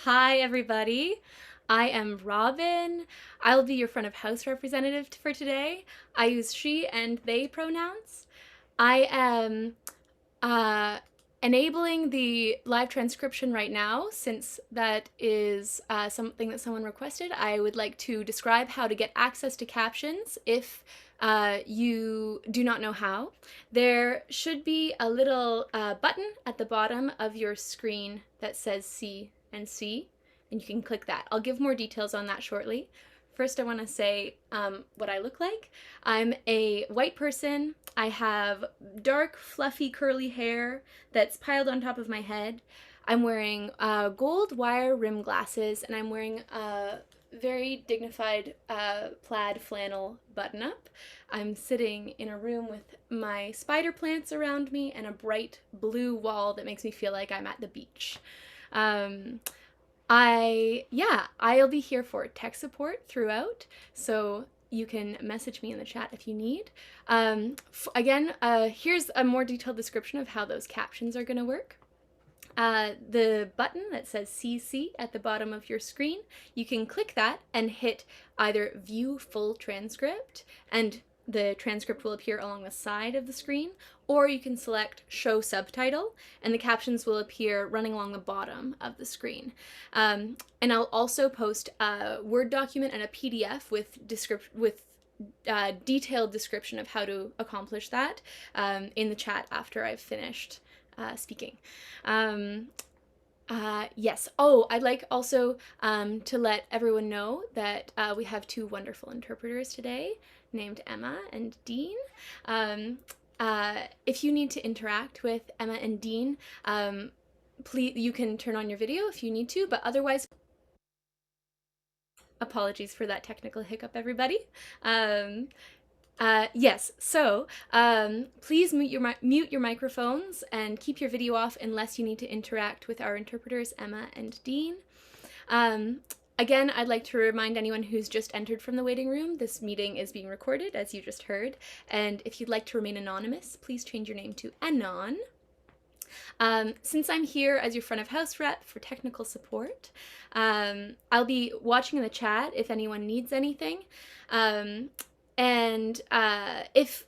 Hi, everybody. I am Robin. I'll be your front of house representative for today. I use she and they pronouns. I am uh, enabling the live transcription right now, since that is something that someone requested. I would like to describe how to get access to captions if you do not know how. There should be a little button at the bottom of your screen that says C and C, and you can click that. I'll give more details on that shortly. First, I want to say what I look like. I'm a white person. I have dark, fluffy, curly hair that's piled on top of my head. I'm wearing gold wire rim glasses, and I'm wearing a very dignified plaid flannel button up. I'm sitting in a room with my spider plants around me and a bright blue wall that makes me feel like I'm at the beach. Um, I'll be here for tech support throughout, so you can message me in the chat if you need. Here's a more detailed description of how those captions are going to work. The button that says CC at the bottom of your screen, you can click that and hit either View Full Transcript, and the transcript will appear along the side of the screen, or you can select Show Subtitle, and the captions will appear running along the bottom of the screen. And I'll also post a Word document and a PDF with detailed description of how to accomplish that in the chat after I've finished speaking. Yes. Oh, I'd like also to let everyone know that we have two wonderful interpreters today named Emma and Dean. If you need to interact with Emma and Dean, please, you can turn on your video if you need to, but otherwise, apologies for that technical hiccup, everybody. Yes, so please mute your microphones and keep your video off unless you need to interact with our interpreters, Emma and Dean. Again, I'd like to remind anyone who's just entered from the waiting room, this meeting is being recorded, as you just heard, and if you'd like to remain anonymous, please change your name to Anon. Since I'm here as your front of house rep for technical support, I'll be watching in the chat if anyone needs anything. And if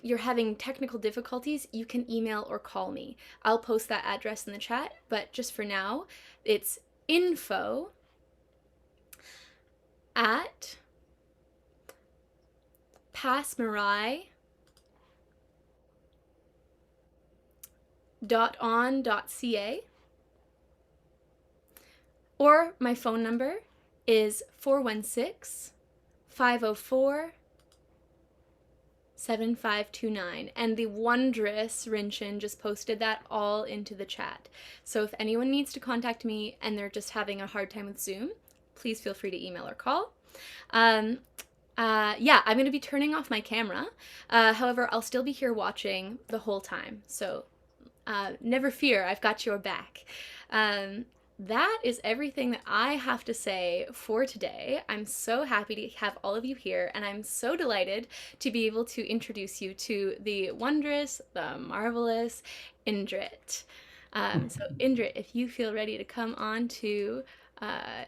you're having technical difficulties, you can email or call me. I'll post that address in the chat, but just for now, it's info@passmarai.on.ca, or my phone number is 416-504-7529, and the wondrous Rinchin just posted that all into the chat. So if anyone needs to contact me and they're just having a hard time with Zoom, please feel free to email or call. I'm going to be turning off my camera. However, I'll still be here watching the whole time. So never fear, I've got your back. That is everything that I have to say for today. I'm so happy to have all of you here, and I'm so delighted to be able to introduce you to the wondrous, the marvelous Indrit. So Indrit, if you feel ready to come on to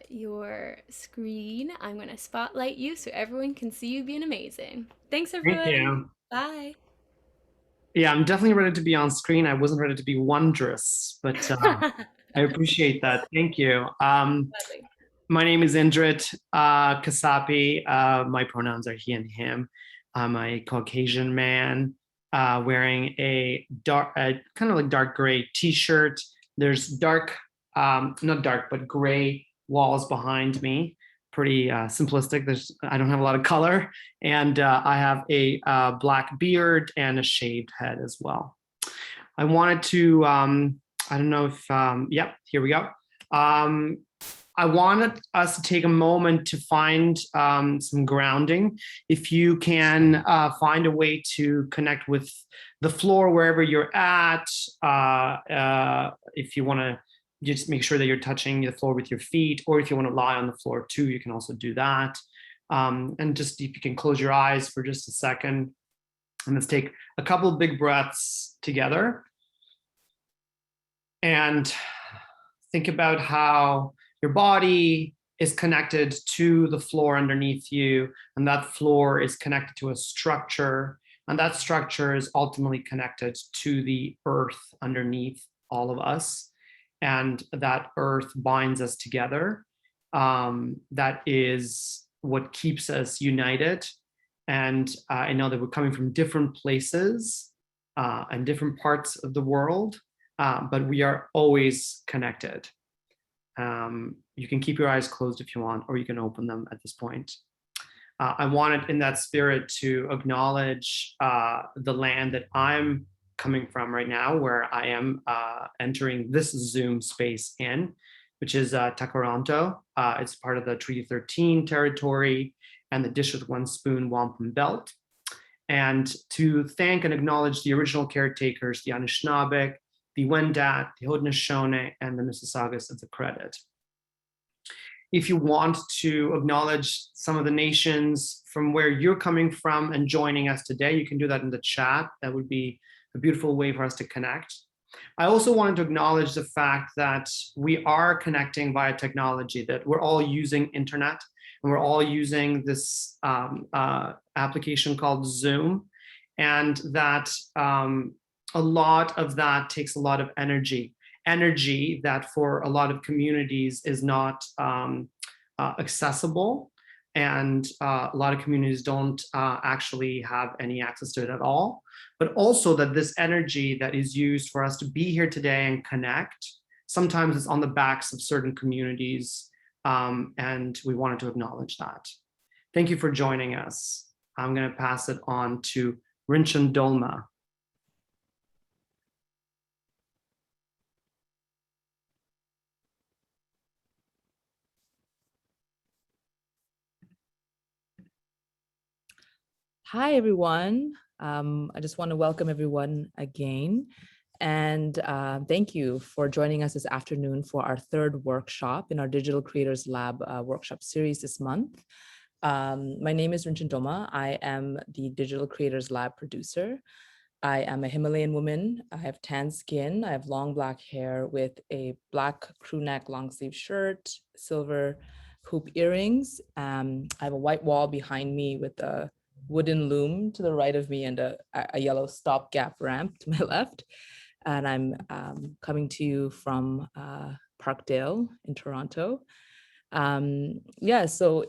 your screen, I'm going to spotlight you so everyone can see you being amazing. Thanks, everyone. Thank you. Bye. Yeah, I'm definitely ready to be on screen. I wasn't ready to be wondrous, but I appreciate that. Thank you. My name is Indrit Kasapi. My pronouns are he and him. I'm a Caucasian man wearing a kind of like dark gray t-shirt. There's dark, not dark, but gray walls behind me. Pretty simplistic. I don't have a lot of color, and I have a black beard and a shaved head as well. I wanted to, I don't know if, yep, here we go. I wanted us to take a moment to find some grounding. If you can find a way to connect with the floor wherever you're at, if you want to just make sure that you're touching the floor with your feet, or if you want to lie on the floor too, you can also do that. And just if you can close your eyes for just a second, and let's take a couple of big breaths together and think about how Your body is connected to the floor underneath you, and that floor is connected to a structure, and that structure is ultimately connected to the earth underneath all of us, and that earth binds us together. That is what keeps us united. And I know that we're coming from different places and different parts of the world, but we are always connected. You can keep your eyes closed if you want, or you can open them at this point. I wanted in that spirit to acknowledge the land that I'm coming from right now, where I am entering this Zoom space in, which is Takaranto. It's part of the Treaty 13 territory and the Dish with One Spoon Wampum Belt. And to thank and acknowledge the original caretakers, the Anishinaabe, the Wendat, the Haudenosaunee, and the Mississaugas of the Credit. If you want to acknowledge some of the nations from where you're coming from and joining us today, you can do that in the chat. That would be a beautiful way for us to connect. I also wanted to acknowledge the fact that we are connecting via technology, that we're all using internet, and we're all using this application called Zoom, and that a lot of that takes a lot of energy that for a lot of communities is not accessible, and a lot of communities don't actually have any access to it at all. But also that this energy that is used for us to be here today and connect, sometimes it's on the backs of certain communities, and we wanted to acknowledge that. Thank you for joining us. I'm going to pass it on to Rinchen Dolma. Hi, everyone. I just want to welcome everyone again. And thank you for joining us this afternoon for our third workshop in our Digital Creators Lab workshop series this month. My name is Rinchen Doma. I am the Digital Creators Lab producer. I am a Himalayan woman. I have tan skin. I have long black hair with a black crew neck long sleeve shirt, silver hoop earrings. I have a white wall behind me with a wooden loom to the right of me and a yellow stopgap ramp to my left. And I'm coming to you from Parkdale in Toronto. So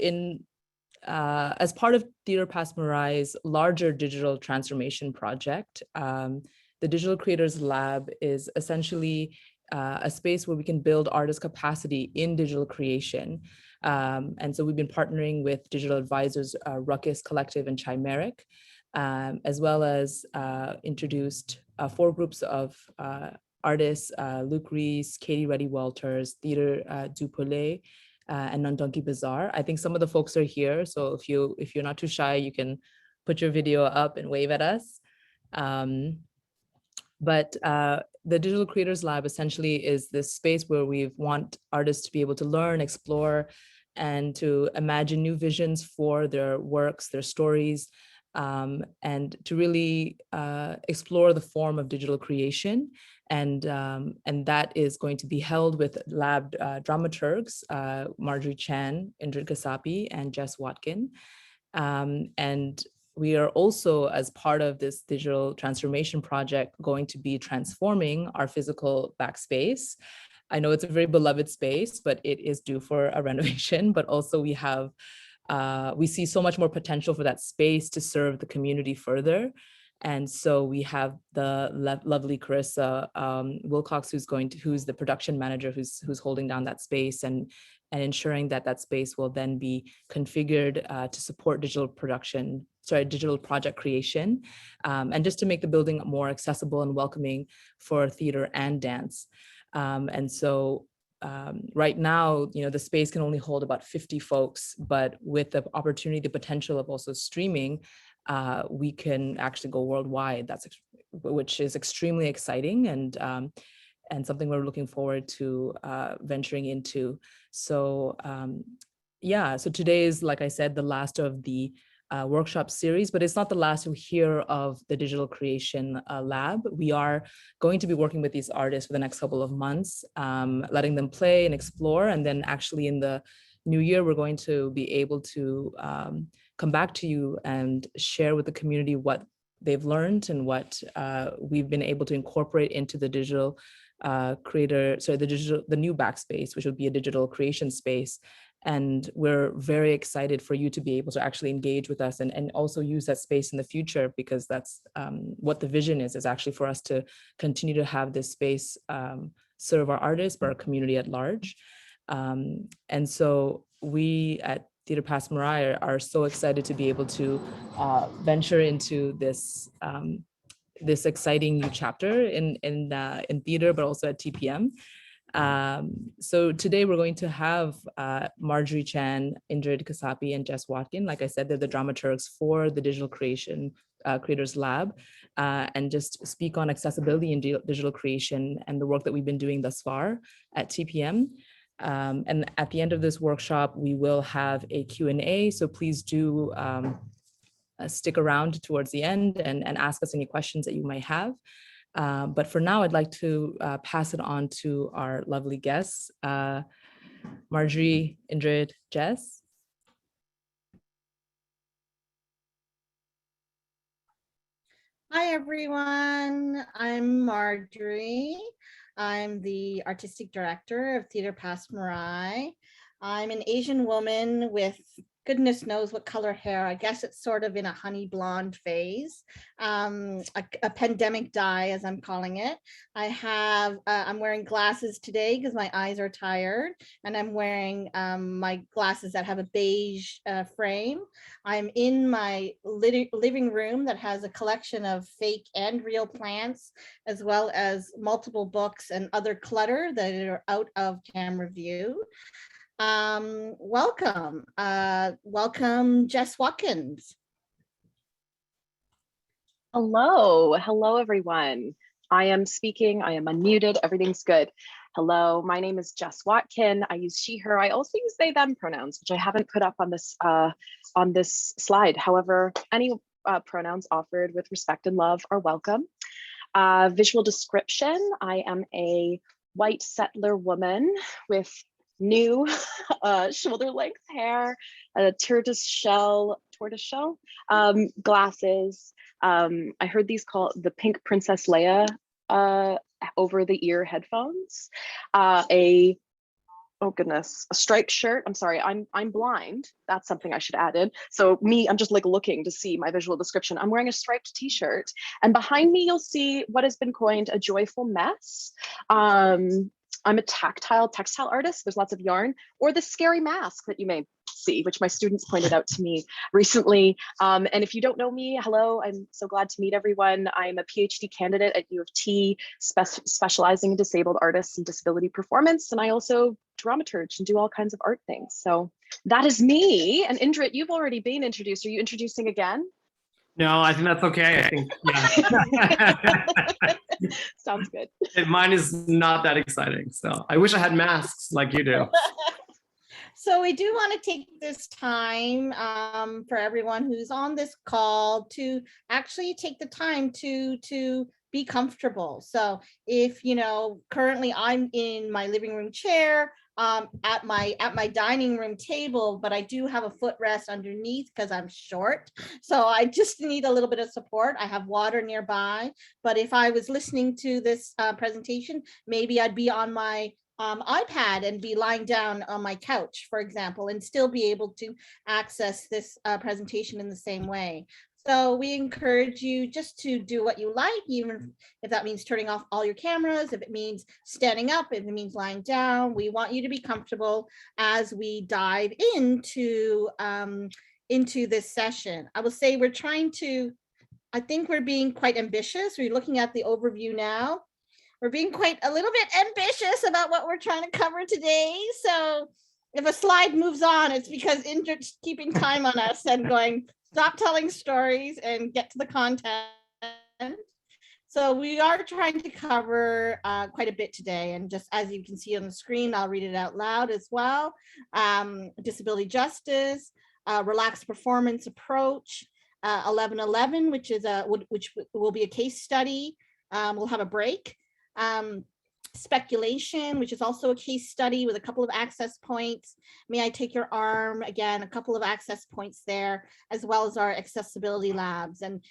as part of Theatre Passe Murailles' larger digital transformation project, the Digital Creators Lab is essentially a space where we can build artists' capacity in digital creation. And so we've been partnering with digital advisors, Ruckus Collective and Chimeric, as well as introduced 4 groups of artists, Luke Rees, Katie Reddy Walters, Theatre du Poulet, and Nandonki Bazaar. I think some of the folks are here, so if you're not too shy, you can put your video up and wave at us. But the Digital Creators Lab essentially is this space where we want artists to be able to learn, explore, and to imagine new visions for their works, their stories, and to really explore the form of digital creation. And that is going to be held with lab dramaturgs, Marjorie Chan, Indrit Kasapi, and Jess Watkin. And we are also, as part of this digital transformation project, going to be transforming our physical backspace. I know it's a very beloved space, but it is due for a renovation, but also we see so much more potential for that space to serve the community further. And so we have the lovely Carissa Wilcox, who's the production manager, who's holding down that space and ensuring that that space will then be configured to support digital project creation, and just to make the building more accessible and welcoming for theater and dance. And so right now, the space can only hold about 50 folks, but with the opportunity, the potential of also streaming, we can actually go worldwide. Which is extremely exciting and something we're looking forward to venturing into. So so today is, like I said, the last of the workshop series, but it's not the last you'll hear of the Digital Creation Lab. We are going to be working with these artists for the next couple of months, letting them play and explore. And then actually in the new year, we're going to be able to come back to you and share with the community what they've learned and what we've been able to incorporate into the digital the new backspace, which would be a digital creation space. And we're very excited for you to be able to actually engage with us and also use that space in the future, because that's what the vision is actually for us to continue to have this space serve our artists, but our community at large. And so we at Theatre Pass Mariah are so excited to be able to venture into this this exciting new chapter in theater, but also at TPM. So today we're going to have Marjorie Chan, Indrit, Kasapi, and Jess Watkin. Like I said, they're the dramaturgs for the Digital Creation Creators Lab, and just speak on accessibility in digital creation and the work that we've been doing thus far at TPM. And at the end of this workshop, we will have a Q&A, so please do stick around towards the end and ask us any questions that you might have. But for now, I'd like to pass it on to our lovely guests, Marjorie, Indrit, Jess. Hi, everyone. I'm Marjorie. I'm the artistic director of Theatre Pass Mariah. I'm an Asian woman with goodness knows what color hair. I guess it's sort of in a honey blonde phase, a pandemic dye, as I'm calling it. I'm wearing glasses today because my eyes are tired, and I'm wearing my glasses that have a beige frame. I'm in my living room that has a collection of fake and real plants, as well as multiple books and other clutter that are out of camera view. Welcome, Jess Watkins. Hello everyone. I am speaking, I am unmuted, everything's good. Hello, my name is Jess Watkin. I use she, her. I also use they, them pronouns, which I haven't put up on this slide. However, any pronouns offered with respect and love are welcome. Visual description, I am a white settler woman with new shoulder length hair, a tortoiseshell glasses. I heard these called the pink Princess Leia over the ear headphones, a striped shirt. I'm sorry, I'm blind. That's something I should add in. So I'm just like looking to see my visual description. I'm wearing a striped t-shirt, and behind me you'll see what has been coined a joyful mess. I'm a textile artist. There's lots of yarn, or the scary mask that you may see, which my students pointed out to me recently. And if you don't know me, hello, I'm so glad to meet everyone. I'm a PhD candidate at U of T, specializing in disabled artists and disability performance. And I also dramaturge and do all kinds of art things. So that is me. And Indrit, you've already been introduced. Are you introducing again? No, I think that's okay. I think, yeah. Sounds good. Mine is not that exciting. So I wish I had masks like you do. So we do want to take this time for everyone who's on this call to actually take the time to be comfortable. So if, currently I'm in my living room chair, at my dining room table, but I do have a footrest underneath because I'm short. So I just need a little bit of support. I have water nearby, but if I was listening to this presentation, maybe I'd be on my iPad and be lying down on my couch, for example, and still be able to access this presentation in the same way. So we encourage you just to do what you like, even if that means turning off all your cameras, if it means standing up, if it means lying down. We want you to be comfortable as we dive into this session. I will say I think we're being quite ambitious. We're looking at the overview now. We're being a little bit ambitious about what we're trying to cover today. So if a slide moves on, it's because Indrit's keeping time on us and going, stop telling stories and get to the content. So we are trying to cover quite a bit today. And just as you can see on the screen, I'll read it out loud as well. Disability justice, relaxed performance approach, 1111, which will be a case study. We'll have a break. Speculation, which is also a case study with a couple of access points. May I take your arm? Again, a couple of access points there, as well as our accessibility labs. And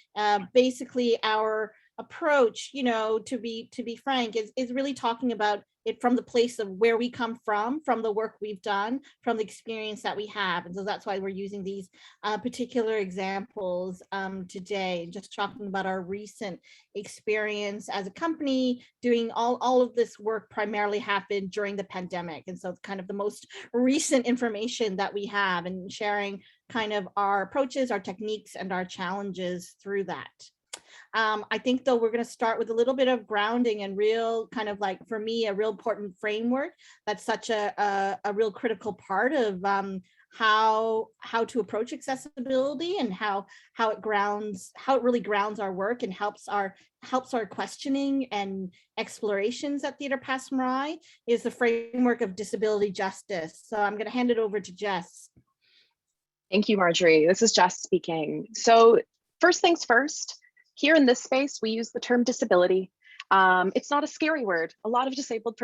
basically our approach, you know, to be frank, is really talking about it from the place of where we come from the work we've done, from the experience that we have. And so that's why we're using these particular examples today, just talking about our recent experience as a company doing all of this work primarily happened during the pandemic. And so it's kind of the most recent information that we have, and sharing kind of our approaches, our techniques, and our challenges through that. I think though we're going to start with a little bit of grounding and real kind of like, for me, a real important framework that's such a real critical part of how to approach accessibility, and how it really grounds our work and helps our questioning and explorations at Theatre Passe Muraille, is the framework of disability justice. So I'm going to hand it over to Jess. Thank you, Marjorie. This is Jess speaking. So first things first, here in this space, we use the term disability. It's not a scary word. A lot of disabled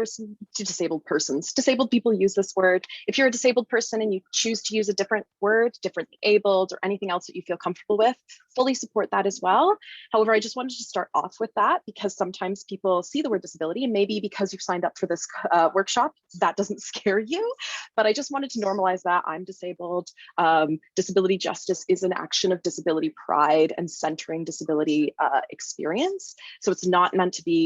people use this word. If you're a disabled person and you choose to use a different word, differently abled, or anything else that you feel comfortable with, fully support that as well. However, I just wanted to start off with that because sometimes people see the word disability, and maybe because you've signed up for this workshop, that doesn't scare you. But I just wanted to normalize that. I'm disabled. Disability justice is an action of disability pride and centering disability experience. So it's not meant to be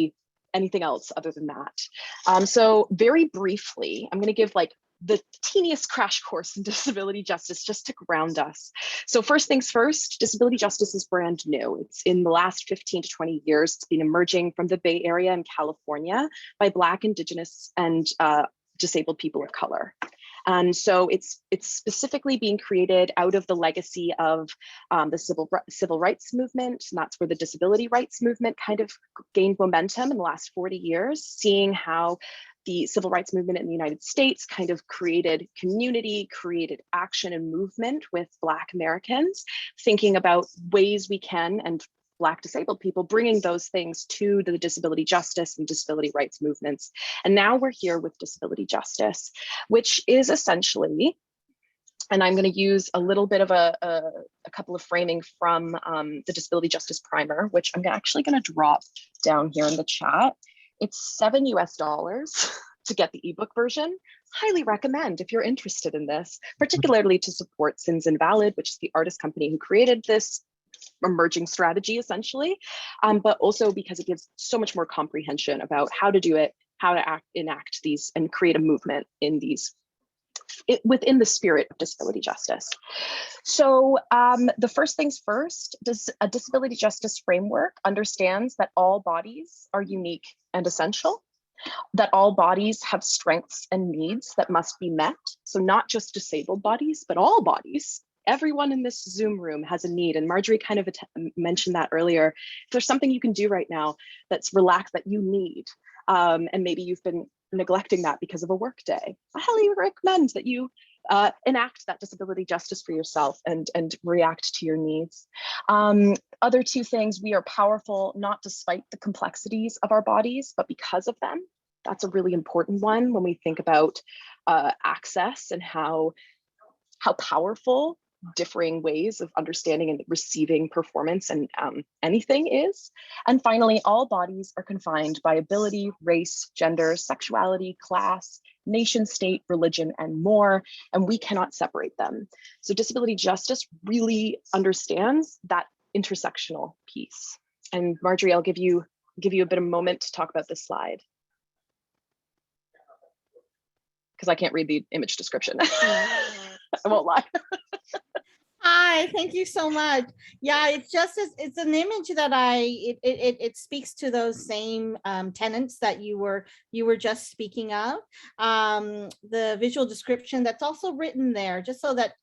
anything else other than that. So very briefly, I'm going to give like the teeniest crash course in disability justice just to ground us. So first things first, disability justice is brand new. It's in the last 15 to 20 years. It's been emerging from the Bay Area in California by Black, Indigenous, and disabled people of color. And so it's specifically being created out of the legacy of the civil rights movement. And that's where the disability rights movement kind of gained momentum in the last 40 years, seeing how the civil rights movement in the United States kind of created community, created action and movement with Black Americans, thinking about ways we can, and Black disabled people, bringing those things to the disability justice and disability rights movements. And now we're here with disability justice, which is essentially, and I'm going to use a little bit of a couple of framing from the disability justice primer, which I'm actually going to drop down here in the chat. It's $7 US to get the ebook version. Highly recommend if you're interested in this, particularly to support Sins Invalid, which is the artist company who created this emerging strategy essentially, but also because it gives so much more comprehension about how to do it, how to enact these and create a movement in these within the spirit of disability justice. So the first things first, a disability justice framework understands that all bodies are unique and essential, that all bodies have strengths and needs that must be met. So not just disabled bodies, but all bodies. Everyone in this Zoom room has a need, and Marjorie kind of mentioned that earlier. If there's something you can do right now that's relaxed that you need, and maybe you've been neglecting that because of a work day, I highly recommend that you enact that disability justice for yourself and react to your needs. Other two things, we are powerful not despite the complexities of our bodies, but because of them. That's a really important one when we think about access and how powerful differing ways of understanding and receiving performance and anything is. And finally, all bodies are confined by ability, race, gender, sexuality, class, nation state, religion, and more, and we cannot separate them. So disability justice really understands that intersectional piece. And Marjorie, I'll give you a bit of a moment to talk about this slide, because I can't read the image description. I won't lie. Hi, thank you so much. Yeah, it's an image that it speaks to those same tenets that you were just speaking of. The visual description that's also written there, just so that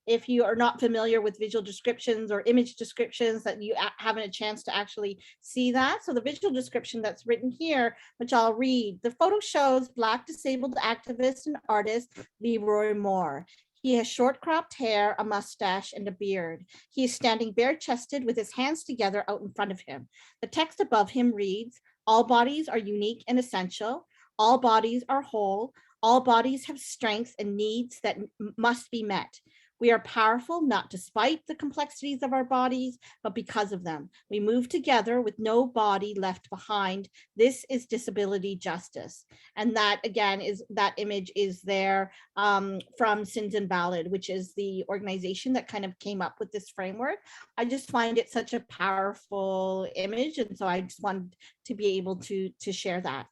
if you are not familiar with visual descriptions or image descriptions, that you haven't a chance to actually see that. So the visual description that's written here, which I'll read, the photo shows Black disabled activist and artist Leroy Moore. He has short cropped hair, a mustache, and a beard. He is standing bare-chested with his hands together out in front of him. The text above him reads, "All bodies are unique and essential. All bodies are whole. All bodies have strengths and needs that must be met. We are powerful, not despite the complexities of our bodies, but because of them. We move together with no body left behind. This is disability justice." And that, again, is that image is there from Sins Invalid, which is the organization that kind of came up with this framework. I just find it such a powerful image. And so I just wanted to be able to share that.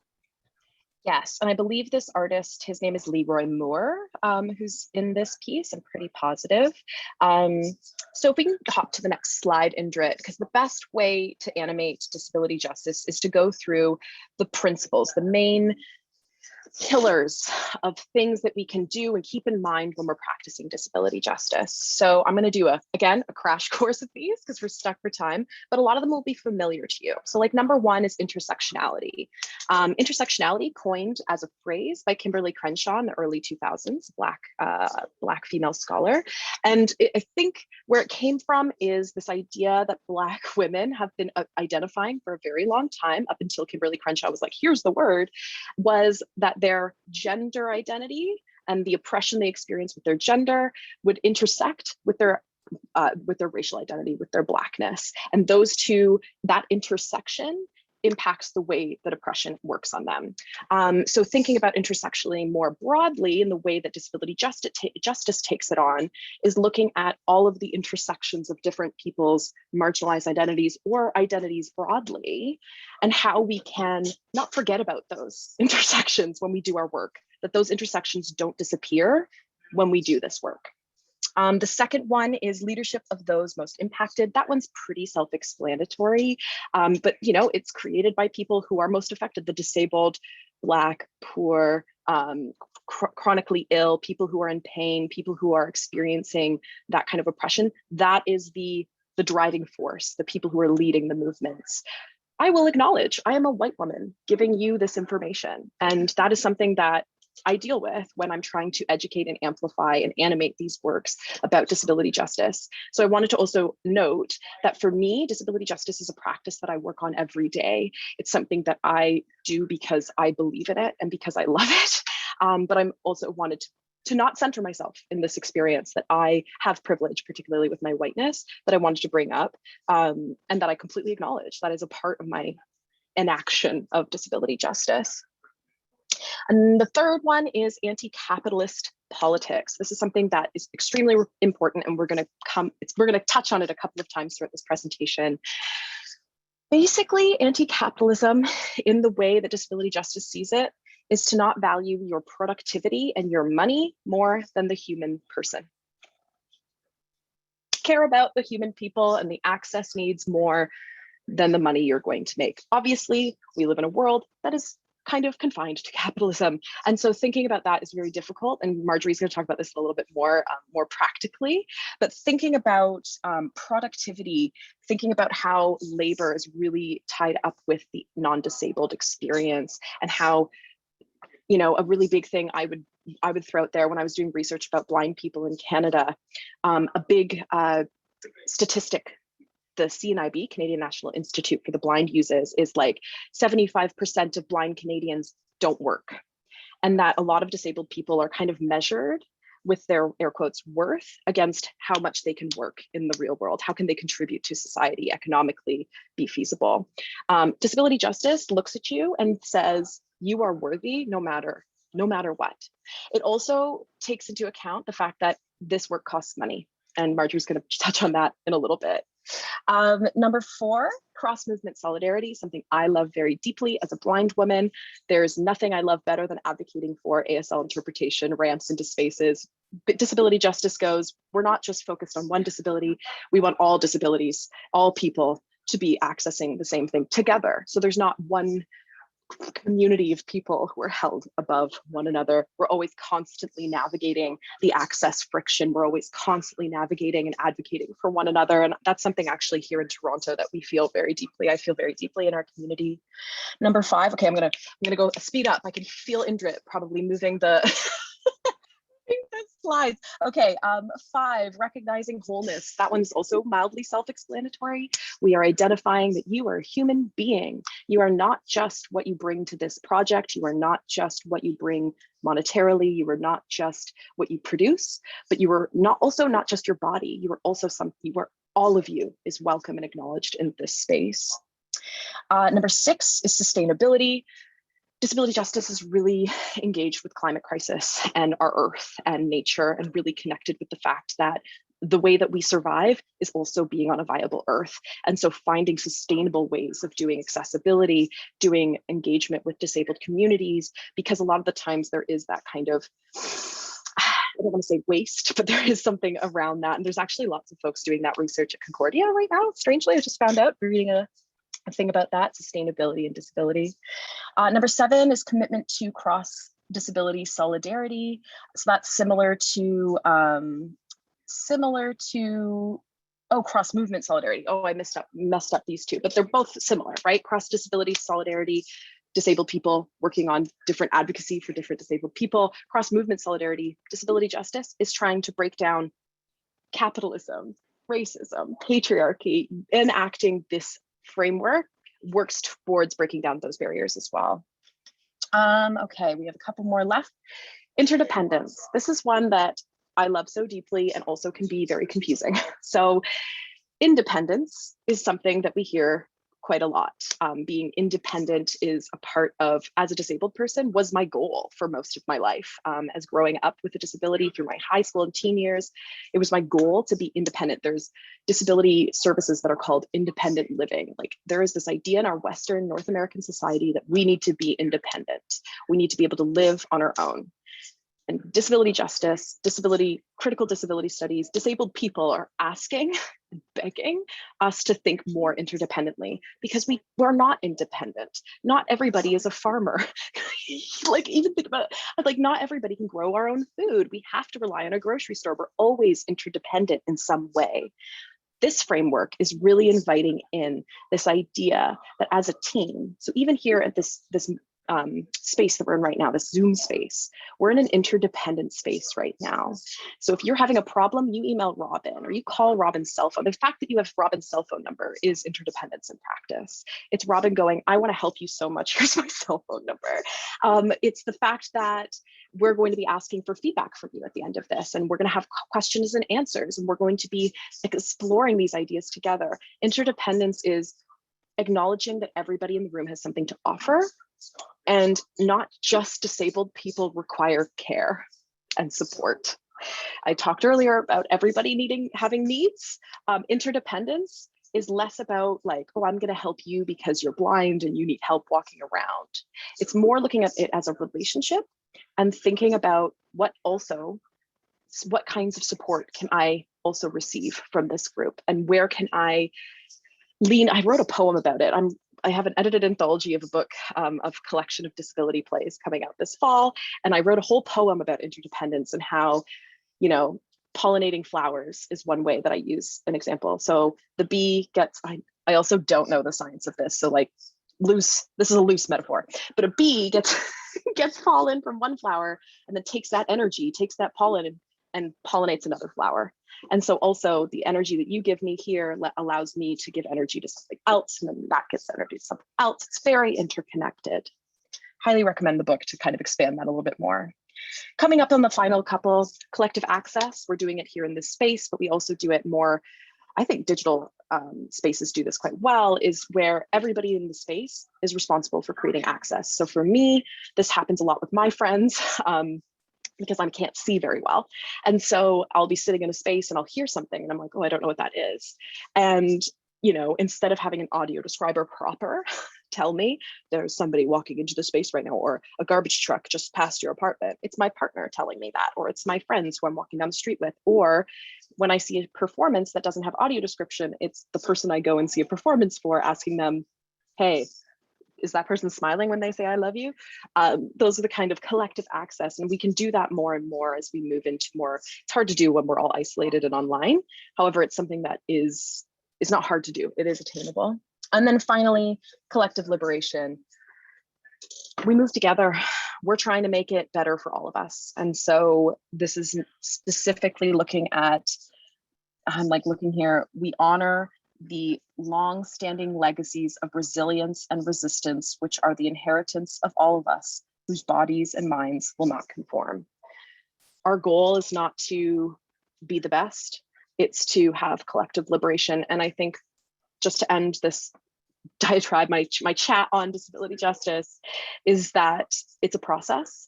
Yes, and I believe this artist, his name is Leroy Moore, who's in this piece. I'm pretty positive. So if we can hop to the next slide, Indrit, because the best way to animate disability justice is to go through the principles, the main pillars of things that we can do and keep in mind when we're practicing disability justice. So I'm going to do again a crash course of these because we're stuck for time, but a lot of them will be familiar to you. So like number one is intersectionality. Intersectionality, coined as a phrase by Kimberly Crenshaw in the early 2000s, Black female scholar. And I think where it came from is this idea that Black women have been identifying for a very long time, up until Kimberly Crenshaw was like, here's the word, was that their gender identity and the oppression they experience with their gender would intersect with their racial identity, with their Blackness. And those two, that intersection impacts the way that oppression works on them. So thinking about intersectionally more broadly in the way that disability justice takes it on is looking at all of the intersections of different people's marginalized identities or identities broadly, and how we can not forget about those intersections when we do our work, that those intersections don't disappear when we do this work. The second one is leadership of those most impacted. That one's pretty self-explanatory, but it's created by people who are most affected: the disabled, Black, poor, chronically ill, people who are in pain, people who are experiencing that kind of oppression. That is the driving force, the people who are leading the movements. I will acknowledge I am a white woman giving you this information, and that is something that I deal with when I'm trying to educate and amplify and animate these works about disability justice. So I wanted to also note that for me, disability justice is a practice that I work on every day. It's something that I do because I believe in it and because I love it. But I'm also wanted to not center myself in this experience that I have privilege, particularly with my whiteness, that I wanted to bring up, and that I completely acknowledge that is a part of my enaction of disability justice. And the third one is anti-capitalist politics. This is something that is extremely important, and we're going to touch on it a couple of times throughout this presentation. Basically, anti-capitalism, in the way that disability justice sees it, is to not value your productivity and your money more than the human person. Care about the human people and the access needs more than the money you're going to make. Obviously, we live in a world that is kind of confined to capitalism. And so thinking about that is very difficult. And Marjorie's going to talk about this a little bit more practically, but thinking about productivity, thinking about how labor is really tied up with the non-disabled experience, and how, a really big thing I would throw out there when I was doing research about blind people in Canada, a big statistic the CNIB, Canadian National Institute for the Blind, uses is like 75% of blind Canadians don't work. And that a lot of disabled people are kind of measured with their, air quotes, worth against how much they can work in the real world. How can they contribute to society, economically be feasible? Disability justice looks at you and says, you are worthy no matter what. It also takes into account the fact that this work costs money. And Marjorie's going to touch on that in a little bit. Number 4, cross-movement solidarity, something I love very deeply as a blind woman. There's nothing I love better than advocating for ASL interpretation, ramps into spaces. But disability justice goes, we're not just focused on one disability. We want all disabilities, all people to be accessing the same thing together. So there's not one community of people who are held above one another. We're always constantly navigating the access friction. We're always constantly navigating and advocating for one another. And that's something actually here in Toronto that we feel very deeply. I feel very deeply in our community. Number 5, okay, I'm gonna go speed up. I can feel Indrit probably moving the slides. Okay, 5, recognizing wholeness. That one's also mildly self-explanatory. We are identifying that you are a human being. You are not just what you bring to this project. You are not just what you bring monetarily. You are not just what you produce, but you are not just your body. You are also something where all of you is welcome and acknowledged in this space. Number 6 is sustainability. Disability justice is really engaged with climate crisis and our earth and nature, and really connected with the fact that the way that we survive is also being on a viable earth. And so finding sustainable ways of doing accessibility, doing engagement with disabled communities, because a lot of the times there is that kind of, I don't want to say waste, but there is something around that. And there's actually lots of folks doing that research at Concordia right now. Strangely, I just found out, reading a thing about that, sustainability and disability. Number 7 is commitment to cross-disability solidarity. So that's similar to cross-movement solidarity. Oh, I messed up these two, but they're both similar, right? Cross-disability solidarity, disabled people working on different advocacy for different disabled people. Cross-movement solidarity, disability justice is trying to break down capitalism, racism, patriarchy, enacting this framework works towards breaking down those barriers as well. Okay, we have a couple more left. Interdependence. This is one that I love so deeply and also can be very confusing. So independence is something that we hear quite a lot. Being independent is a part of, as a disabled person, was my goal for most of my life. As growing up with a disability through my high school and teen years, it was my goal to be independent. There's disability services that are called independent living. Like, there is this idea in our Western North American society that we need to be independent. We need to be able to live on our own. And disability justice, critical disability studies, disabled people are asking and begging us to think more interdependently, because we're not independent. Not everybody is a farmer. Like, even think about it, like, not everybody can grow our own food. We have to rely on a grocery store. We're always interdependent in some way. This framework is really inviting in this idea that as a team, so even here at this space that we're in right now, this Zoom space, we're in an interdependent space right now. So if you're having a problem, you email Robin or you call Robin's cell phone. The fact that you have Robin's cell phone number is interdependence in practice. It's Robin going, I want to help you so much. Here's my cell phone number. It's the fact that we're going to be asking for feedback from you at the end of this, and we're going to have questions and answers, and we're going to be exploring these ideas together. Interdependence is acknowledging that everybody in the room has something to offer, and not just disabled people require care and support. I talked earlier about everybody having needs. Interdependence is less about like, oh, I'm going to help you because you're blind and you need help walking around. It's more looking at it as a relationship and thinking about what kinds of support can I also receive from this group, and where can I lean. I wrote a poem about it. I have an edited anthology of a book of collection of disability plays coming out this fall. And I wrote a whole poem about interdependence and how, pollinating flowers is one way that I use an example. So the bee gets, I also don't know the science of this. So like this is a loose metaphor, but a bee gets pollen from one flower and then takes that energy, takes that pollen and pollinates another flower. And so also the energy that you give me here allows me to give energy to something else, and then that gets energy to something else. It's very interconnected. Highly recommend the book to kind of expand that a little bit more. Coming up on the final couple, collective access. We're doing it here in this space, but we also do it more, I think digital spaces do this quite well, is where everybody in the space is responsible for creating access. So for me, this happens a lot with my friends. Because I can't see very well. And so I'll be sitting in a space and I'll hear something and I'm like, oh, I don't know what that is. And, instead of having an audio describer proper tell me there's somebody walking into the space right now, or a garbage truck just past your apartment, it's my partner telling me that, or it's my friends who I'm walking down the street with. Or when I see a performance that doesn't have audio description, it's the person I go and see a performance for, asking them, hey, is that person smiling when they say I love you? Those are the kind of collective access, and we can do that more and more as we move into more. It's hard to do when we're all isolated and online. However, it's something that is not hard to do. It is attainable. And then finally, collective liberation. We move together. we're trying to make it better for all of us. And so this is specifically looking at, I'm like looking here, we honor the long-standing legacies of resilience and resistance, which are the inheritance of all of us whose bodies and minds will not conform. Our goal is not to be the best, it's to have collective liberation. And I think, just to end this diatribe, my chat on disability justice, is that it's a process.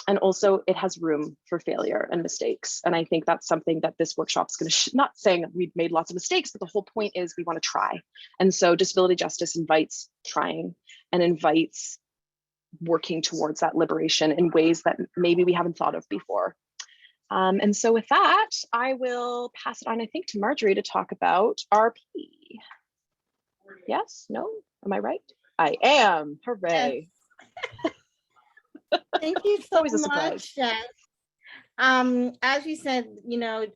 And also it has room for failure and mistakes. And I think that's something that this workshop is going to, not saying that we've made lots of mistakes, but the whole point is we want to try. And so disability justice invites trying and invites working towards that liberation in ways that maybe we haven't thought of before. And so with that, I will pass it on, I think, to Marjorie to talk about RP. Yes? No? Am I right? I am. Hooray. Yes. Thank you so Always a surprise. much, Jess. As you said, you know,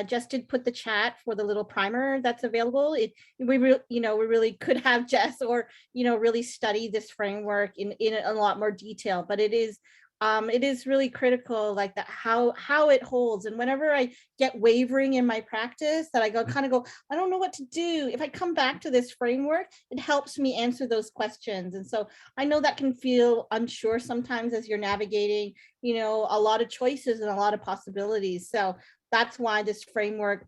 Jess did put the chat for the little primer that's available. We really could have Jess, or really study this framework in a lot more detail, but it is really critical, like that, how it holds. And whenever I get wavering in my practice, that I kind of go, I don't know what to do. If I come back to this framework, it helps me answer those questions. And so I know that can feel unsure sometimes as you're navigating, a lot of choices and a lot of possibilities. So that's why this framework,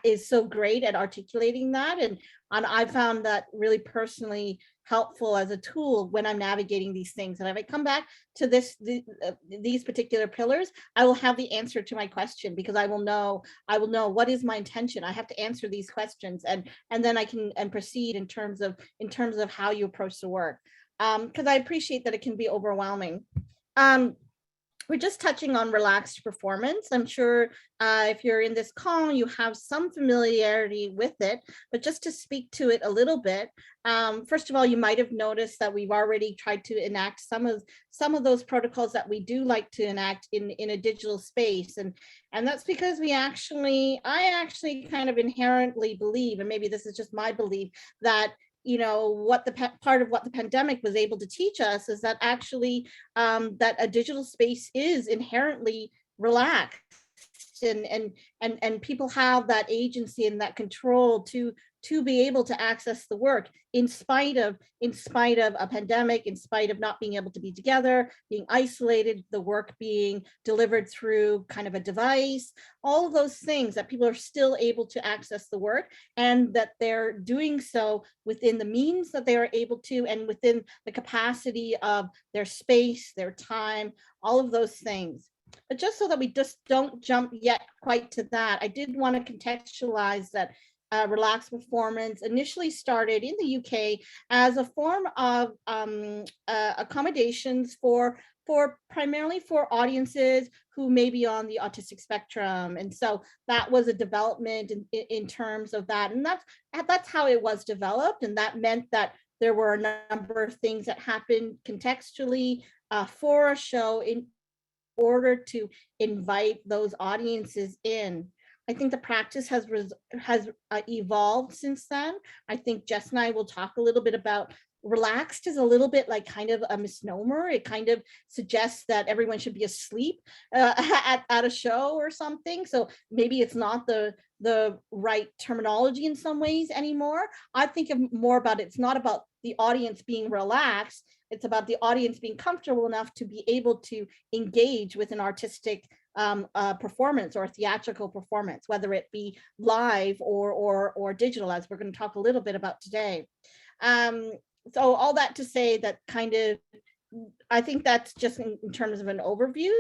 is so great at articulating that. And I found that really personally helpful as a tool when I'm navigating these things. And if I come back to these particular pillars, I will have the answer to my question, because I will know what is my intention. I have to answer these questions, and then I can proceed in terms of how you approach the work. Because I appreciate that it can be overwhelming. We're just touching on relaxed performance. I'm sure if you're in this call, you have some familiarity with it, but just to speak to it a little bit, first of all, you might have noticed that we've already tried to enact some of those protocols that we do like to enact in a digital space. And that's because I actually kind of inherently believe, and maybe this is just my belief, that part of what the pandemic was able to teach us is that actually that a digital space is inherently relaxed, and people have that agency and that control to be able to access the work in spite of a pandemic, in spite of not being able to be together, being isolated, the work being delivered through kind of a device, all of those things, that people are still able to access the work, and that they're doing so within the means that they are able to, and within the capacity of their space, their time, all of those things. But just so that we just don't jump yet quite to that, I did want to contextualize that relaxed performance initially started in the UK as a form of accommodations for primarily for audiences who may be on the autistic spectrum. And so that was a development in terms of that. And that's how it was developed. And that meant that there were a number of things that happened contextually for a show in order to invite those audiences in. I think the practice has evolved since then. I think Jess and I will talk a little bit about relaxed is a little bit like kind of a misnomer. It kind of suggests that everyone should be asleep at a show or something. So maybe it's not the right terminology in some ways anymore. I think more about it's not about the audience being relaxed. It's about the audience being comfortable enough to be able to engage with an artistic performance or theatrical performance, whether it be live or digital, as we're going to talk a little bit about today. So all that to say that kind of, I think that's just in terms of an overview.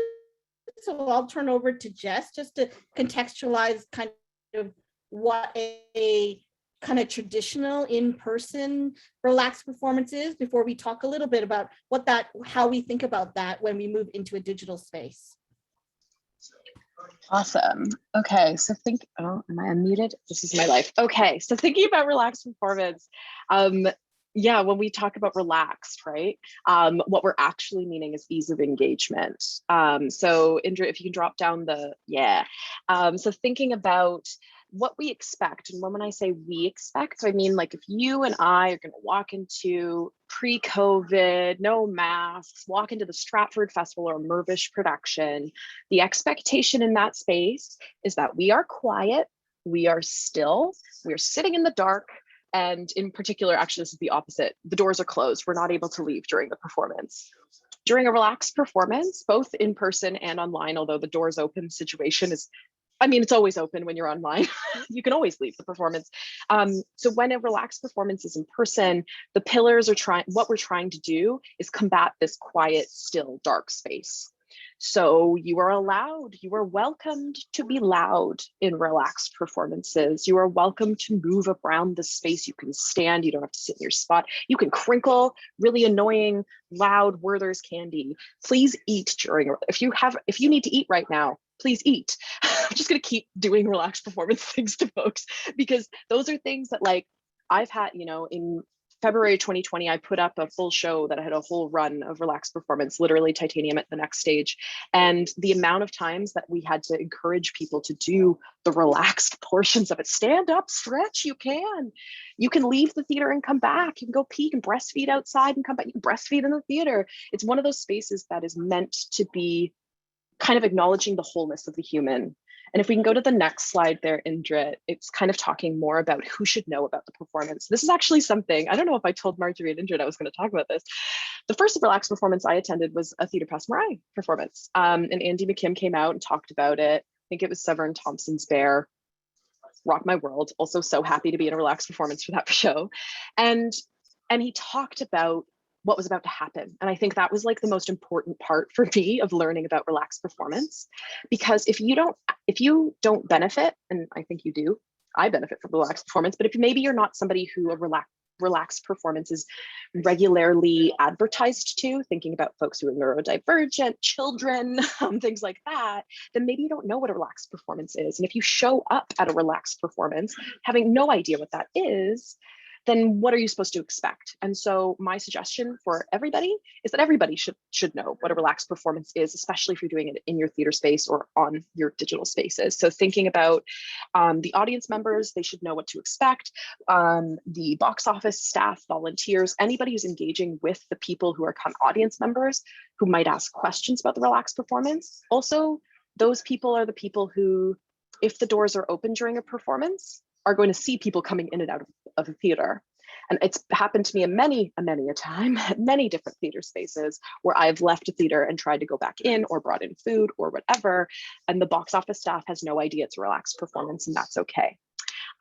So I'll turn over to Jess just to contextualize kind of what a kind of traditional in-person relaxed performance is before we talk a little bit about how we think about that when we move into a digital space. Awesome. Okay, so am I unmuted? This is my life. Okay, so thinking about relaxed performance, yeah, when we talk about relaxed, right? What we're actually meaning is ease of engagement. So Indrit, if you can drop down so thinking about what we expect, and when I say we expect, I mean like if you and I are going to walk into pre-COVID, no masks, walk into the Stratford Festival or Mirvish production, the expectation in that space is that we are quiet, we are still, we're sitting in the dark, and in particular, actually, this is the opposite. The doors are closed. We're not able to leave during the performance. During a relaxed performance, both in person and online, although the doors open situation is, I mean, it's always open when you're online. You can always leave the performance. So when a relaxed performance is in person, the pillars are what we're trying to do is combat this quiet, still, dark space. So you are allowed, you are welcomed to be loud in relaxed performances. You are welcome to move around the space. You can stand, you don't have to sit in your spot. You can crinkle, really annoying, loud Werther's candy. Please eat during, if you need to eat right now, please eat. I'm just gonna keep doing relaxed performance things to folks because those are things that like I've had, you know, in February 2020, I put up a full show that I had a whole run of relaxed performance, literally titanium at the next stage. And the amount of times that we had to encourage people to do the relaxed portions of it, stand up, stretch, you can leave the theater and come back. You can go pee, you can breastfeed outside and come back, you can breastfeed in the theater. It's one of those spaces that is meant to be kind of acknowledging the wholeness of the human. And if we can go to the next slide there, Indrit, it's kind of talking more about who should know about the performance. This is actually something, I don't know if I told Marjorie and Indrit I was going to talk about this. The first relaxed performance I attended was a Theatre Pass Mariah performance. And Andy McKim came out and talked about it. I think it was Severn Thompson's Bear. Rock my world. Also so happy to be in a relaxed performance for that show. And he talked about what was about to happen. And I think that was like the most important part for me of learning about relaxed performance, because if you don't benefit, and I think you do, I benefit from relaxed performance, but if maybe you're not somebody who a relaxed performance is regularly advertised to, thinking about folks who are neurodivergent, children, things like that, then maybe you don't know what a relaxed performance is. And if you show up at a relaxed performance having no idea what that is, then what are you supposed to expect? And so my suggestion for everybody is that everybody should know what a relaxed performance is, especially if you're doing it in your theater space or on your digital spaces. So thinking about the audience members, they should know what to expect. The box office staff, volunteers, anybody who's engaging with the people who are audience members who might ask questions about the relaxed performance. Also, those people are the people who, if the doors are open during a performance, are going to see people coming in and out of the theater. And it's happened to me many a time at many different theater spaces where I've left a theater and tried to go back in or brought in food or whatever. And the box office staff has no idea it's a relaxed performance, and that's okay.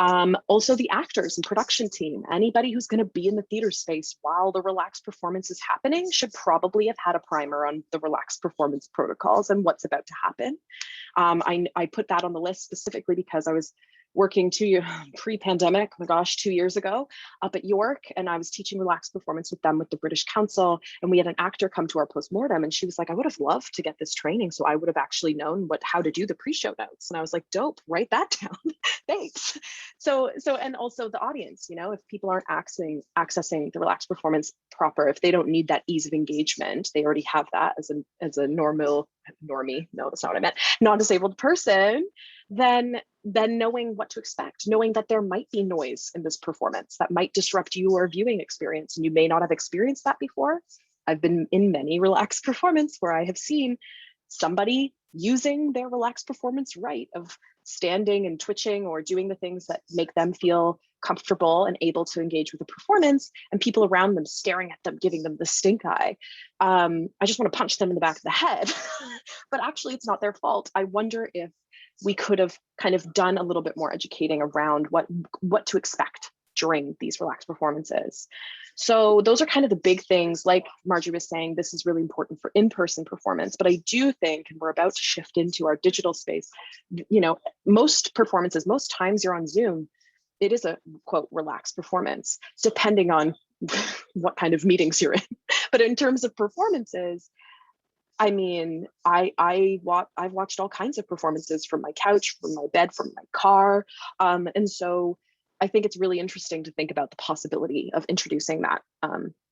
Also the actors and production team, anybody who's going to be in the theater space while the relaxed performance is happening should probably have had a primer on the relaxed performance protocols and what's about to happen. I put that on the list specifically because I was working pre-pandemic, oh my gosh, 2 years ago up at York, and I was teaching relaxed performance with them with the British Council, and we had an actor come to our postmortem, and she was like, I would have loved to get this training, so I would have actually known how to do the pre-show notes. And I was like, dope, write that down. Thanks. So and also the audience, you know, if people aren't accessing the relaxed performance proper, if they don't need that ease of engagement, they already have that as a normie, no, that's not what I meant, non-disabled person, then knowing what to expect, knowing that there might be noise in this performance that might disrupt your viewing experience, and you may not have experienced that before. I've been in many relaxed performance where I have seen somebody using their relaxed performance right of standing and twitching or doing the things that make them feel comfortable and able to engage with the performance, and people around them staring at them, giving them the stink eye. I just want to punch them in the back of the head, but actually it's not their fault. I wonder if we could have kind of done a little bit more educating around what to expect during these relaxed performances. So those are kind of the big things. Like Marjorie was saying, this is really important for in-person performance, but I do think, and we're about to shift into our digital space, you know, most performances, most times you're on Zoom, it is a quote relaxed performance, depending on what kind of meetings you're in. But in terms of performances, I mean, I've watched all kinds of performances from my couch, from my bed, from my car. And so I think it's really interesting to think about the possibility of introducing that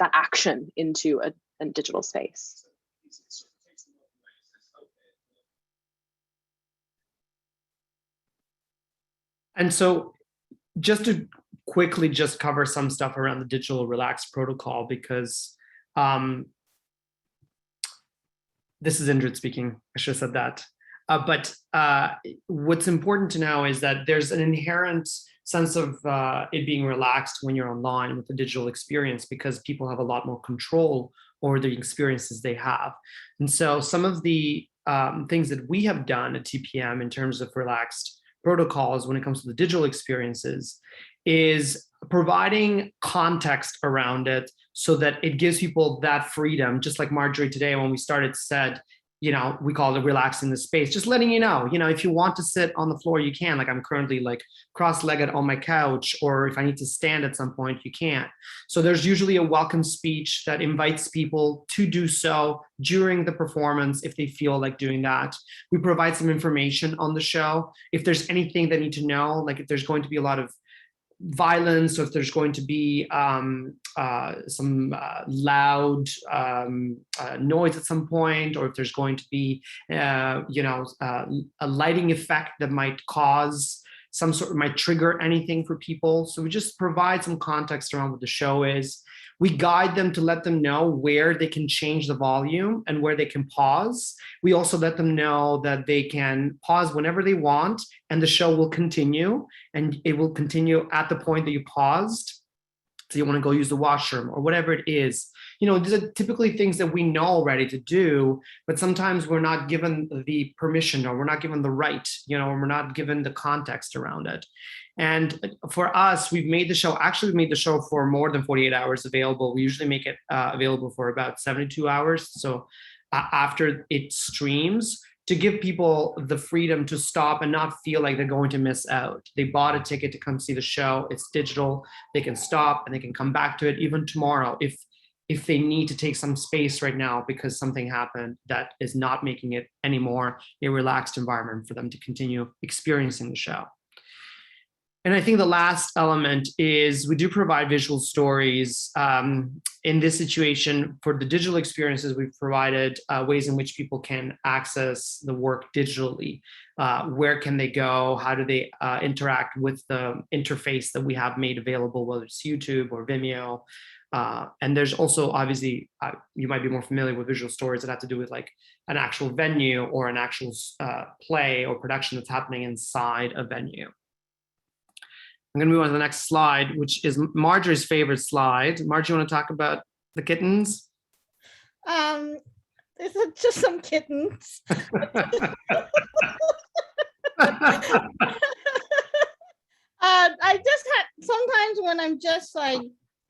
action into a digital space. And so just to quickly just cover some stuff around the digital relaxed protocol because this is Indrit speaking. I should have said that. But what's important to know is that there's an inherent sense of it being relaxed when you're online with the digital experience because people have a lot more control over the experiences they have. And so some of the things that we have done at TPM in terms of relaxed protocols when it comes to the digital experiences is providing context around it so that it gives people that freedom, just like Marjorie today when we started said, you know, we call it relaxing the space, just letting you know, if you want to sit on the floor, you can. Like I'm currently like cross-legged on my couch, or if I need to stand at some point, you can. So there's usually a welcome speech that invites people to do so during the performance if they feel like doing that. We provide some information on the show. If there's anything they need to know, like if there's going to be a lot of violence, or if there's going to be some loud noise at some point, or if there's going to be, a lighting effect that might cause some sort of, might trigger anything for people. So we just provide some context around what the show is. We guide them to let them know where they can change the volume and where they can pause. We also let them know that they can pause whenever they want and the show will continue, and it will continue at the point that you paused. So you want to go use the washroom or whatever it is. These are typically things that we know already to do, but sometimes we're not given the permission, or we're not given the right, or we're not given the context around it. And for us, we've made the show for more than 48 hours available. We usually make it available for about 72 hours. So after it streams, to give people the freedom to stop and not feel like they're going to miss out. They bought a ticket to come see the show. It's digital. They can stop and they can come back to it even tomorrow if they need to take some space right now because something happened that is not making it anymore a relaxed environment for them to continue experiencing the show. And I think the last element is we do provide visual stories. In this situation, for the digital experiences, we've provided ways in which people can access the work digitally. Where can they go? How do they interact with the interface that we have made available, whether it's YouTube or Vimeo? And there's also, obviously, you might be more familiar with visual stories that have to do with like an actual venue or an actual play or production that's happening inside a venue. I'm going to move on to the next slide, which is Marjorie's favorite slide. Marjorie, you want to talk about the kittens? There's just some kittens. I just had sometimes when I'm just like,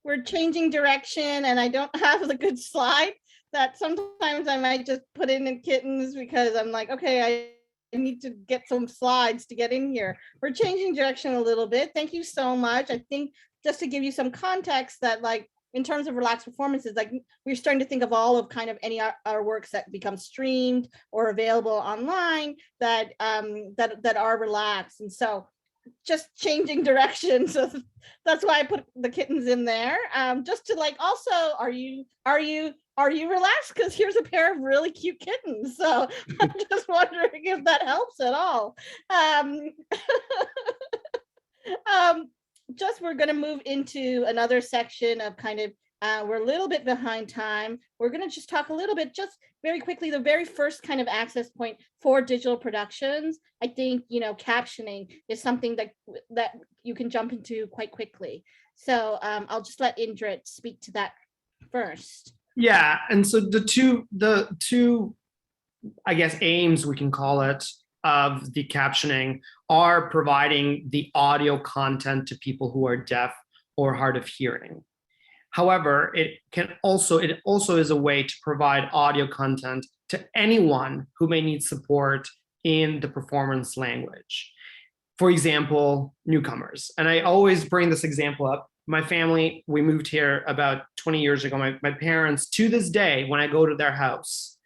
we're changing direction and I don't have the good slide, that sometimes I might just put in the kittens because I'm like, okay, I need to get some slides to get in here. We're changing direction a little bit. Thank you so much. I think just to give you some context that like in terms of relaxed performances, like we're starting to think of all of kind of any our works that become streamed or available online that that are relaxed. And so just changing direction. So that's why I put the kittens in there. Just to like also, are you relaxed? Because here's a pair of really cute kittens. So I'm just wondering if that helps at all. Just we're going to move into another section of kind of, we're a little bit behind time. We're going to just talk a little bit, just very quickly, the very first kind of access point for digital productions. I think, captioning is something that you can jump into quite quickly. So I'll just let Indrit speak to that first. Yeah, and so the two, I guess, aims, we can call it, of the captioning are providing the audio content to people who are deaf or hard of hearing. However, it also is a way to provide audio content to anyone who may need support in the performance language. For example, newcomers. And I always bring this example up. My family, we moved here about 20 years ago. My parents, to this day, when I go to their house,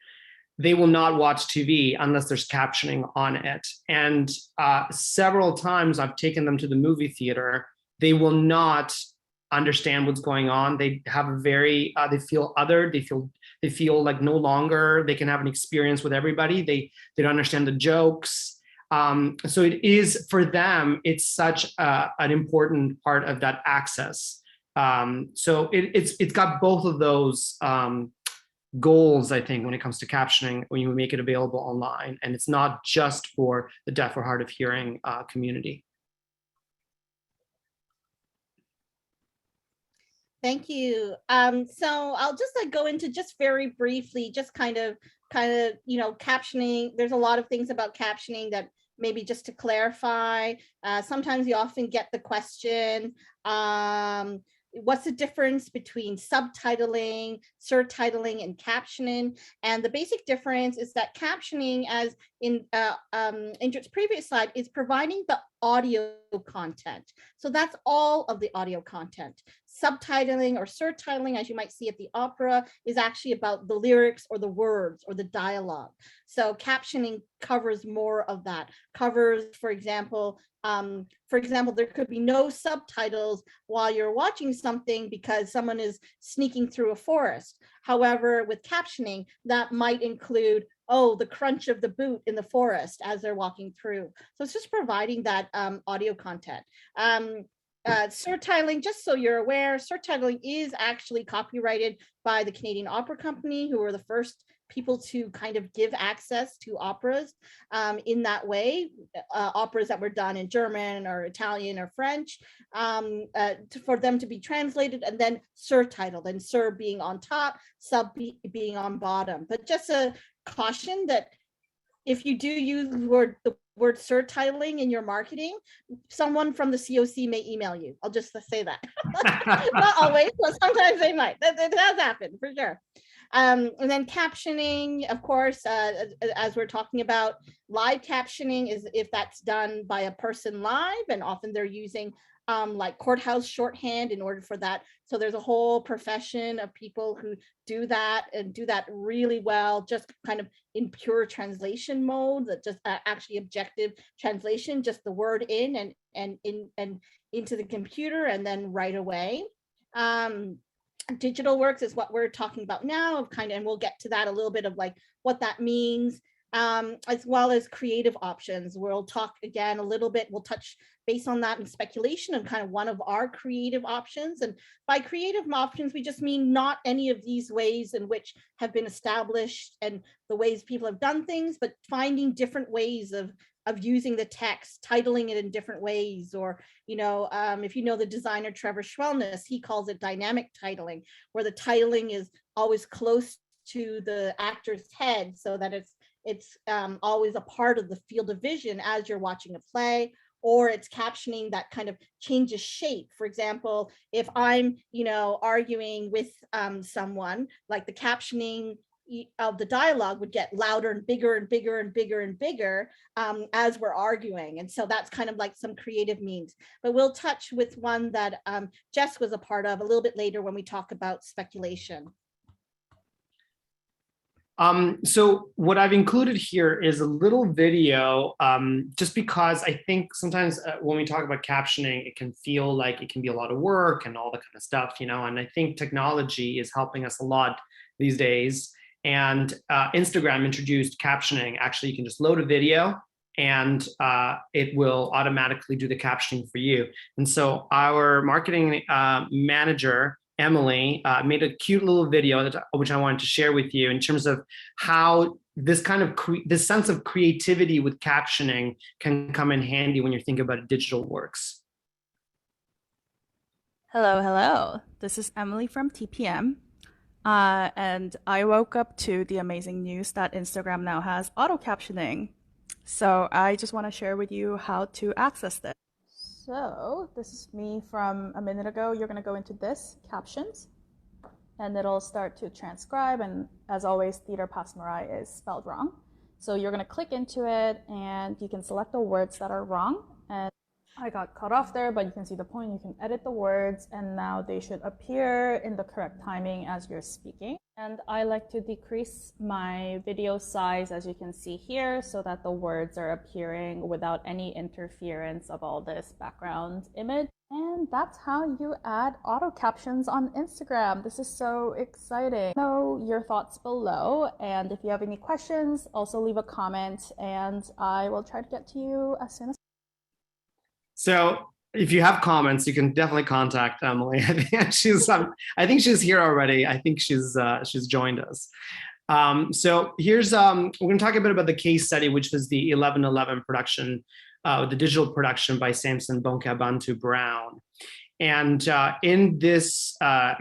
they will not watch TV unless there's captioning on it. And several times I've taken them to the movie theater, they will not understand what's going on. They have a very, they feel othered. They feel like no longer they can have an experience with everybody. They don't understand the jokes. So it is, for them, it's such an important part of that access. So it's got both of those goals, I think, when it comes to captioning, when you make it available online, and it's not just for the deaf or hard of hearing community. Thank you. So I'll just go into just very briefly, just kind of, captioning. There's a lot of things about captioning that maybe just to clarify. Sometimes you often get the question, what's the difference between subtitling, surtitling, and captioning? And the basic difference is that captioning, as in Indrit's previous slide, is providing the audio content. So that's all of the audio content. Subtitling or surtitling, as you might see at the opera, is actually about the lyrics or the words or the dialogue. So captioning covers more of that, covers, for example, there could be no subtitles while you're watching something because someone is sneaking through a forest. However, with captioning, that might include, oh, the crunch of the boot in the forest as they're walking through. So it's just providing that audio content. Surtitling, just so you're aware, surtitling is actually copyrighted by the Canadian Opera Company, who were the first people to kind of give access to operas in that way, operas that were done in German or Italian or French, for them to be translated and then surtitled, and sur being on top, sub being on bottom. But just a caution that if you do use the word surtitling in your marketing, someone from the COC may email you. I'll just say that. Not always, but sometimes they might. That has happened for sure. And then captioning, of course, as we're talking about, live captioning is if that's done by a person live, and often they're using like courthouse shorthand in order for that. So there's a whole profession of people who do that and do that really well, just kind of in pure translation mode, that just actually objective translation, just the word in and into the computer and then right away. Digital works is what we're talking about now, kind of, and we'll get to that a little bit of like what that means, as well as creative options. We'll talk again a little bit, we'll touch base on that in speculation of kind of one of our creative options. And by creative options, we just mean not any of these ways in which have been established and the ways people have done things, but finding different ways of using the text, titling it in different ways, or, if you know the designer Trevor Schwellnus, he calls it dynamic titling, where the titling is always close to the actor's head so that it's always a part of the field of vision as you're watching a play, or it's captioning that kind of changes shape. For example, if I'm, arguing with someone, like the captioning of the dialogue would get louder and bigger and bigger and bigger and bigger as we're arguing. And so that's kind of like some creative means. But we'll touch with one that Jess was a part of a little bit later when we talk about speculation. So what I've included here is a little video, just because I think sometimes when we talk about captioning, it can feel like it can be a lot of work and all that kind of stuff, and I think technology is helping us a lot these days. And Instagram introduced captioning. Actually, you can just load a video and it will automatically do the captioning for you. And so our marketing manager, Emily, made a cute little video which I wanted to share with you in terms of how this kind of this sense of creativity with captioning can come in handy when you're thinking about digital works. Hello. This is Emily from TPM. And I woke up to the amazing news that Instagram now has auto captioning. So I just want to share with you how to access this. So this is me from a minute ago. You're going to go into this, Captions, and it'll start to transcribe. And as always, theater pass marai is spelled wrong. So you're going to click into it and you can select the words that are wrong. And I got cut off there, but you can see the point. You can edit the words, and now they should appear in the correct timing as you're speaking. And I like to decrease my video size, as you can see here, so that the words are appearing without any interference of all this background image. And that's how you add auto captions on Instagram. This is so exciting. Know your thoughts below, and if you have any questions, also leave a comment, and I will try to get to you as soon as. So if you have comments, you can definitely contact Emily. I think she's here already. I think she's joined us. So here's we're going to talk a bit about the case study, which was the 1111 production, the digital production by Samson Bonkabantu Brown. And in this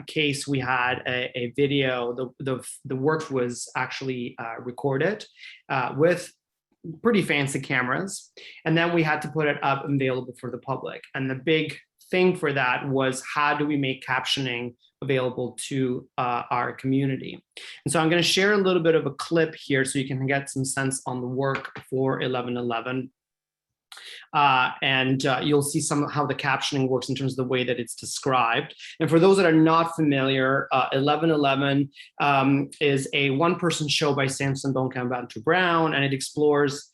case, we had a video. The work was actually recorded with pretty fancy cameras, and then we had to put it up and available for the public. And the big thing for that was, how do we make captioning available to our community? And so I'm going to share a little bit of a clip here so you can get some sense on the work for 1111. And you'll see how the captioning works in terms of the way that it's described. And for those that are not familiar, 1111 is a one-person show by Samson Bonkabantu Brown, and it explores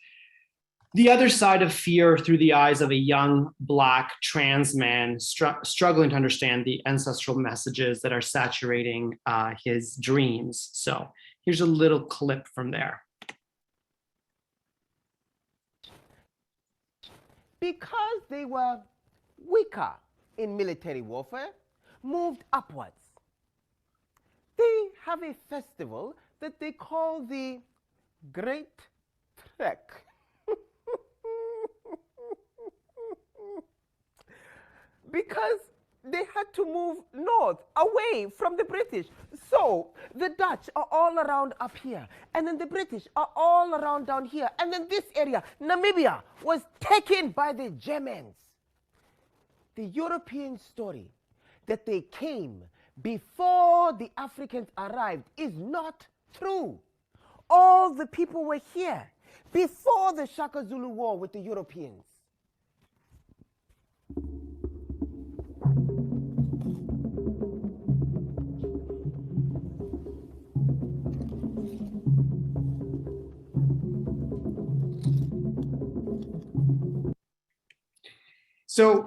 the other side of fear through the eyes of a young Black trans man struggling to understand the ancestral messages that are saturating his dreams. So here's a little clip from there. Because they were weaker in military warfare, moved upwards. They have a festival that they call the Great Trek. Because they had to move north, away from the British. So the Dutch are all around up here, and then the British are all around down here, and then this area, Namibia, was taken by the Germans. The European story that they came before the Africans arrived is not true. All the people were here before the Shaka Zulu War with the Europeans. So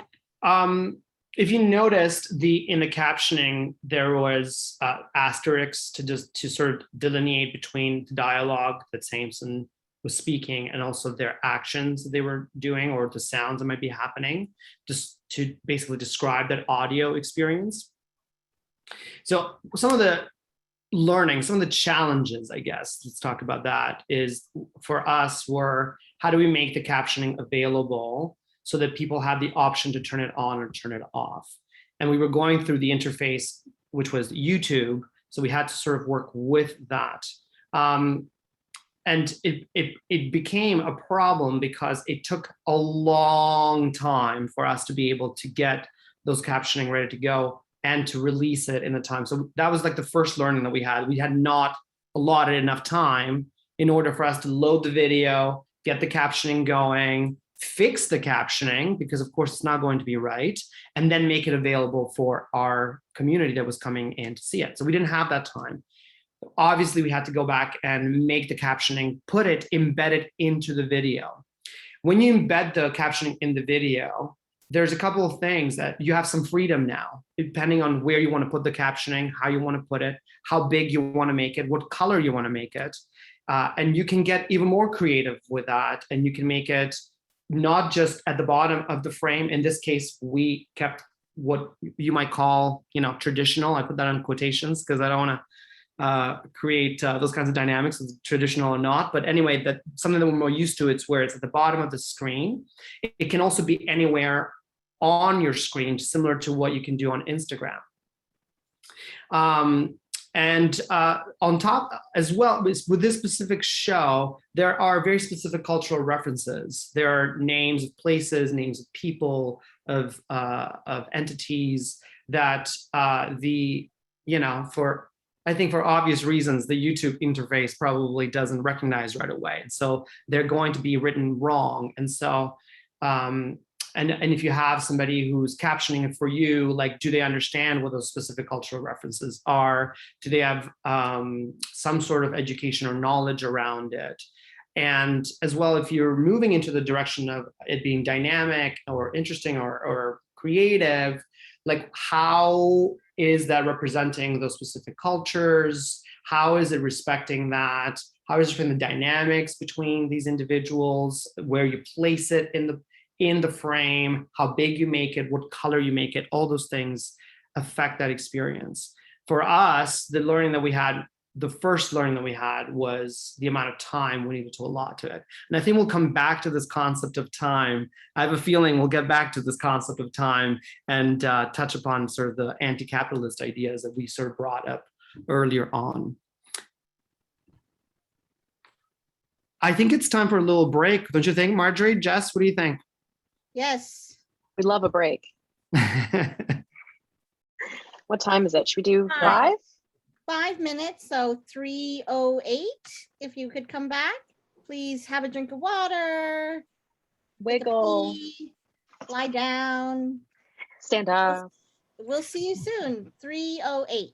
if you noticed, in the captioning, there was asterisks to sort of delineate between the dialogue that Samson was speaking and also their actions that they were doing, or the sounds that might be happening, just to basically describe that audio experience. So some of the learning, some of the challenges, I guess, let's talk about that, is for us were, how do we make the captioning available so that people have the option to turn it on or turn it off? And we were going through the interface, which was YouTube, so we had to sort of work with that. And it became a problem because it took a long time for us to be able to get those captioning ready to go and to release it in the time. So that was like the first learning that we had. We had not allotted enough time in order for us to load the video, get the captioning going, fix the captioning, because of course it's not going to be right, and then make it available for our community that was coming in to see it. So we didn't have that time. Obviously, we had to go back and make the captioning, embed it into the video. When you embed the captioning in the video, there's a couple of things that you have some freedom now, depending on where you want to put the captioning, how you want to put it, how big you want to make it, what color you want to make it. And you can get even more creative with that, and you can make it not just at the bottom of the frame. In this case, we kept what you might call, traditional. I put that in quotations because I don't want to create those kinds of dynamics, traditional or not. But anyway, that something that we're more used to, it's where it's at the bottom of the screen. It can also be anywhere on your screen, similar to what you can do on Instagram. And on top as well, with this specific show, there are very specific cultural references. There are names of places, names of people, of entities that I think for obvious reasons, the YouTube interface probably doesn't recognize right away. And so they're going to be written wrong. And so, and if you have somebody who's captioning it for you, like, do they understand what those specific cultural references are? Do they have some sort of education or knowledge around it? And as well, if you're moving into the direction of it being dynamic or interesting or creative, like, how is that representing those specific cultures? How is it respecting that? How is it from the dynamics between these individuals, where you place it in the frame, how big you make it, what color you make it, all those things affect that experience. For us, the first learning that we had was the amount of time we needed to allot to it. And I think we'll come back to this concept of time. I have a feeling we'll get back to this concept of time and touch upon sort of the anti-capitalist ideas that we sort of brought up earlier on. I think it's time for a little break. Don't you think, Marjorie? Jess, what do you think? Yes. We love a break. What time is it? Should we do 5? 5 minutes, so 3:08. If you could come back, please have a drink of water, Wiggle, lie down, stand up. We'll see you soon. 3:08.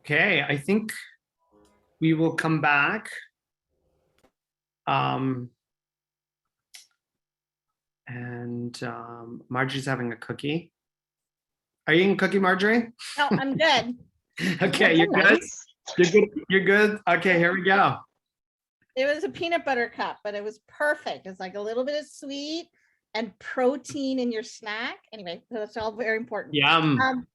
Okay, I think we will come back. Marjorie's having a cookie. Are you eating a cookie, Marjorie? No, I'm good. Okay, you're good. Nice. You're good. You're good. Okay, here we go. It was a peanut butter cup, but it was perfect. It's like a little bit of sweet and protein in your snack. Anyway, that's all very important. Yum.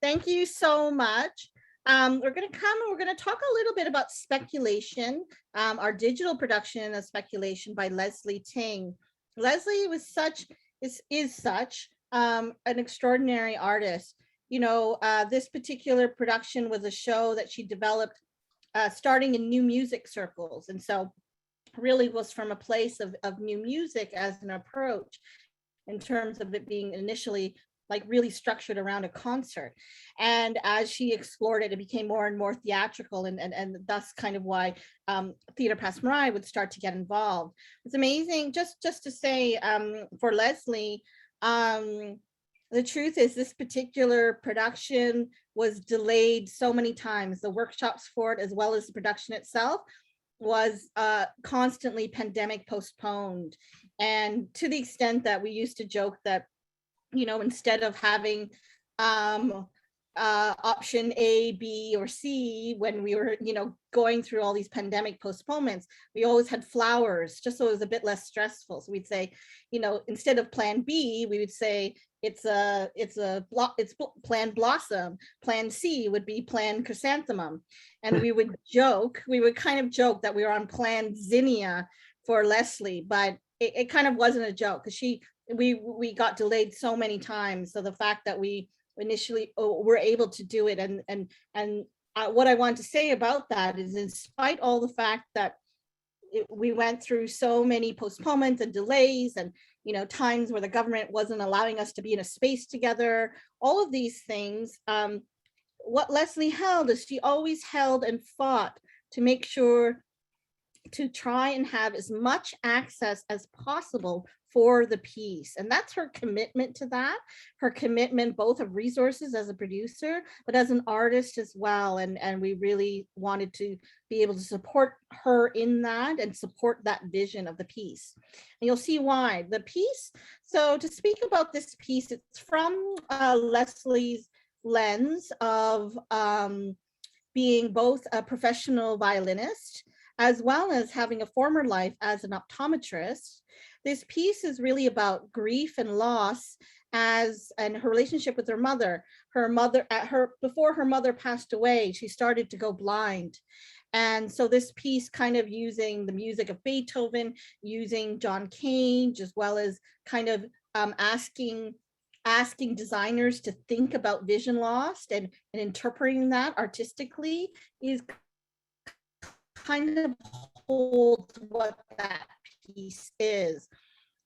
Thank you so much. We're going to come and we're going to talk a little bit about speculation, our digital production of speculation by Leslie Ting. Leslie is such an extraordinary artist. You know, this particular production was a show that she developed starting in new music circles. And so really was from a place of new music as an approach in terms of it being initially like really structured around a concert. And as she explored it, it became more and more theatrical, and thus kind of why Theatre Passe Muraille would start to get involved. It's amazing, just to say, for Leslie, the truth is this particular production was delayed so many times. The workshops for it, as well as the production itself, was constantly pandemic postponed. And to the extent that we used to joke that, you know, instead of having option A, B, or C, when we were, you know, going through all these pandemic postponements, we always had flowers, just so it was a bit less stressful. So we'd say, you know, instead of plan B, we would say it's plan blossom. Plan C would be plan chrysanthemum. And we would kind of joke that we were on plan zinnia for Leslie, but it kind of wasn't a joke, because we got delayed so many times. So the fact that we initially were able to do it, and what I want to say about that is, in spite all the fact that we went through so many postponements and delays, and, you know, times where the government wasn't allowing us to be in a space together, all of these things, what Leslie held is she always held and fought to make sure to try and have as much access as possible for the piece. And that's her commitment to that, her commitment both of resources as a producer, but as an artist as well. And we really wanted to be able to support her in that and support that vision of the piece. And you'll see why. The piece, so to speak about this piece, it's from Leslie's lens of being both a professional violinist, as well as having a former life as an optometrist. This piece is really about grief and loss and her relationship with her mother. Before her mother passed away, she started to go blind. And so this piece, kind of using the music of Beethoven, using John Cage, as well as kind of asking designers to think about vision loss and interpreting that artistically, is kind of holds what that piece is.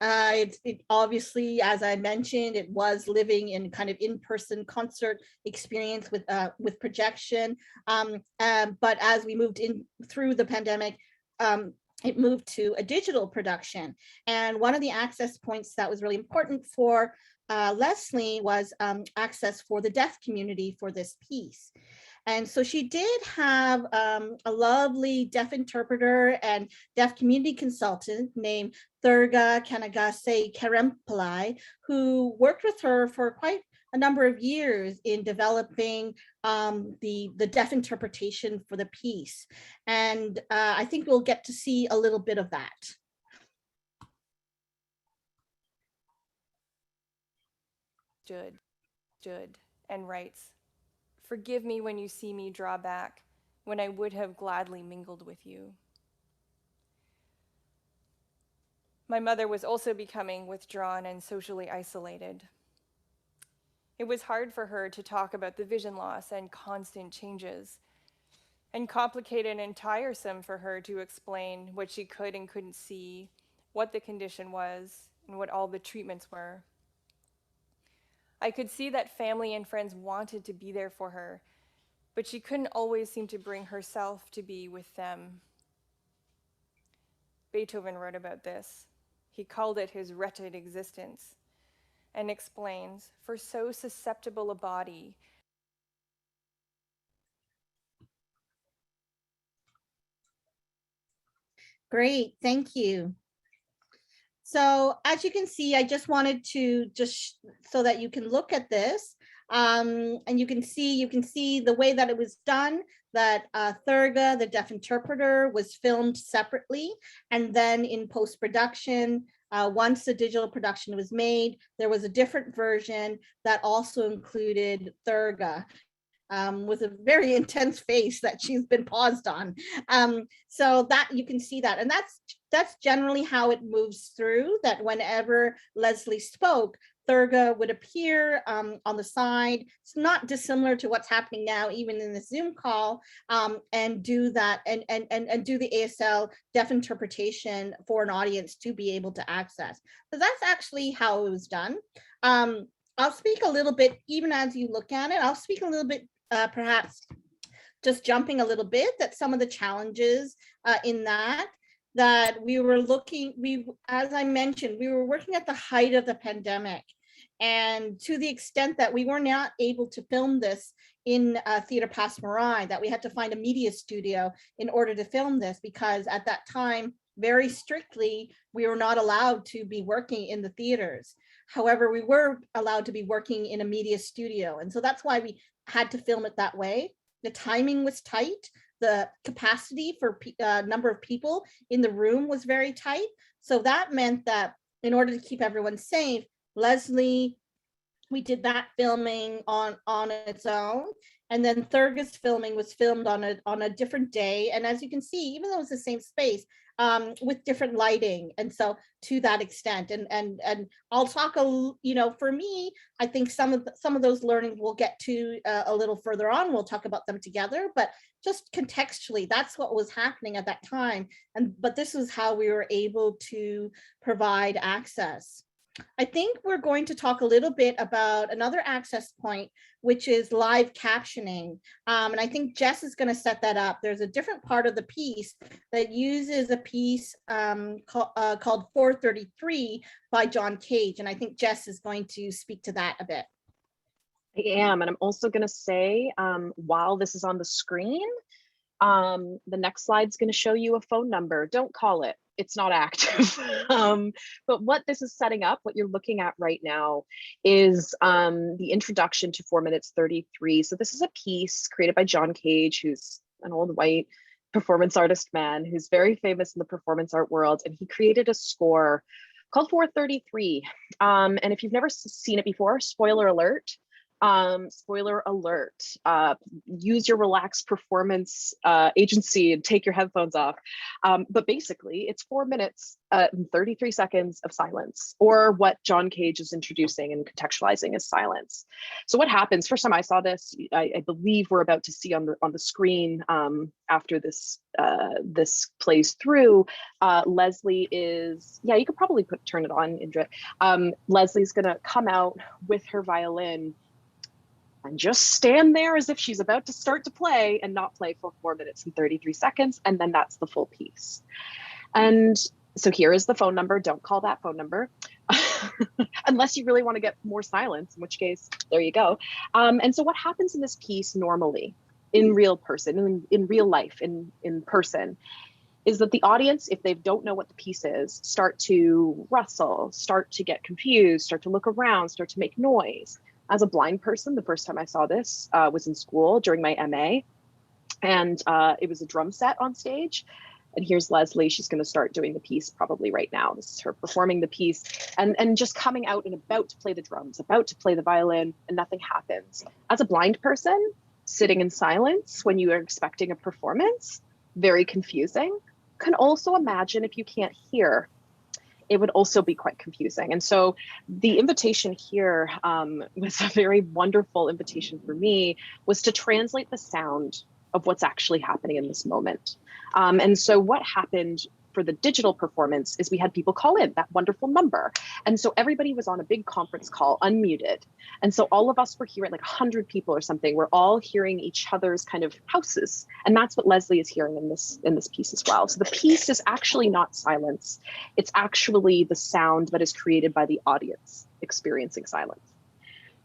It obviously, as I mentioned, it was living in kind of in-person concert experience with projection. But as we moved in through the pandemic, it moved to a digital production. And one of the access points that was really important for Leslie was access for the deaf community for this piece. And so she did have a lovely deaf interpreter and deaf community consultant named Thurga Kanagase Kerempalai, who worked with her for quite a number of years in developing the deaf interpretation for the piece. And I think we'll get to see a little bit of that. Stood and writes, "Forgive me when you see me draw back, when I would have gladly mingled with you." My mother was also becoming withdrawn and socially isolated. It was hard for her to talk about the vision loss and constant changes, and complicated and tiresome for her to explain what she could and couldn't see, what the condition was, and what all the treatments were. I could see that family and friends wanted to be there for her, but she couldn't always seem to bring herself to be with them. Beethoven wrote about this. He called it his wretched existence, and explains, for so susceptible a body, Great, thank you. So as you can see, I just wanted to so that you can look at this, and you can see the way that it was done, that Thurga, the deaf interpreter, was filmed separately, and then in post-production, once the digital production was made, there was a different version that also included Thurga. With a very intense face that she's been paused on. So that you can see that, and that's generally how it moves through, that whenever Leslie spoke, Thurga would appear on the side. It's not dissimilar to what's happening now, even in the Zoom call, and do that and do the ASL deaf interpretation for an audience to be able to access. So that's actually how it was done. I'll speak a little bit, even as you look at it, I'll speak a little bit, perhaps just jumping a little bit, that some of the challenges in that we were looking, as I mentioned, we were working at the height of the pandemic. And to the extent that we were not able to film this in Theatre Passe Muraille, that we had to find a media studio in order to film this, because at that time, very strictly, we were not allowed to be working in the theaters. However, we were allowed to be working in a media studio. And so that's why we had to film it that way. The timing was tight. The capacity for number of people in the room was very tight. So that meant that in order to keep everyone safe, Leslie, we did that filming on its own. And then Thurga's filming was filmed on a different day. And as you can see, even though it's the same space, with different lighting. And so to that extent, and I'll talk for me, I think some of those learnings we'll get to a little further on. We'll talk about them together, but just contextually, that's what was happening at that time. But this is how we were able to provide access. I think we're going to talk a little bit about another access point, which is live captioning. And I think Jess is going to set that up. There's a different part of the piece that uses a piece called 433 by John Cage. And I think Jess is going to speak to that a bit. I am, and I'm also going to say, while this is on the screen, the next slide's going to show you a phone number. Don't call it. It's not active. But what this is setting up, what you're looking at right now, is the introduction to 4 minutes 33. So this is a piece created by John Cage, who's an old white performance artist man who's very famous in the performance art world. And he created a score called 433. And if you've never seen it before, spoiler alert, use your relaxed performance agency and take your headphones off. But basically it's 4 minutes and 33 seconds of silence, or what John Cage is introducing and contextualizing as silence. So what happens, first time I saw this, I believe we're about to see on the screen after this this plays through, Leslie is, yeah, you could probably turn it on, Indrit. Leslie's gonna come out with her violin and just stand there as if she's about to start to play, and not play for 4 minutes and 33 seconds. And then that's the full piece. And so here is the phone number. Don't call that phone number unless you really want to get more silence, in which case, there you go. And so what happens in this piece normally in real person, in real life, in person, is that the audience, if they don't know what the piece is, start to rustle, start to get confused, start to look around, start to make noise. As a blind person, the first time I saw this was in school during my MA, and it was a drum set on stage. And here's Leslie, she's gonna start doing the piece probably right now. This is her performing the piece and just coming out and about to play the drums, about to play the violin, and nothing happens. As a blind person, sitting in silence when you are expecting a performance, very confusing. Can also imagine if you can't hear, it would also be quite confusing. And so the invitation here was a very wonderful invitation for me, was to translate the sound of what's actually happening in this moment. And so what happened for the digital performance is we had people call in that wonderful number. And so everybody was on a big conference call, unmuted. And so all of us were hearing, like 100 people or something, we're all hearing each other's kind of houses. And that's what Leslie is hearing in this piece as well. So the piece is actually not silence. It's actually the sound that is created by the audience experiencing silence.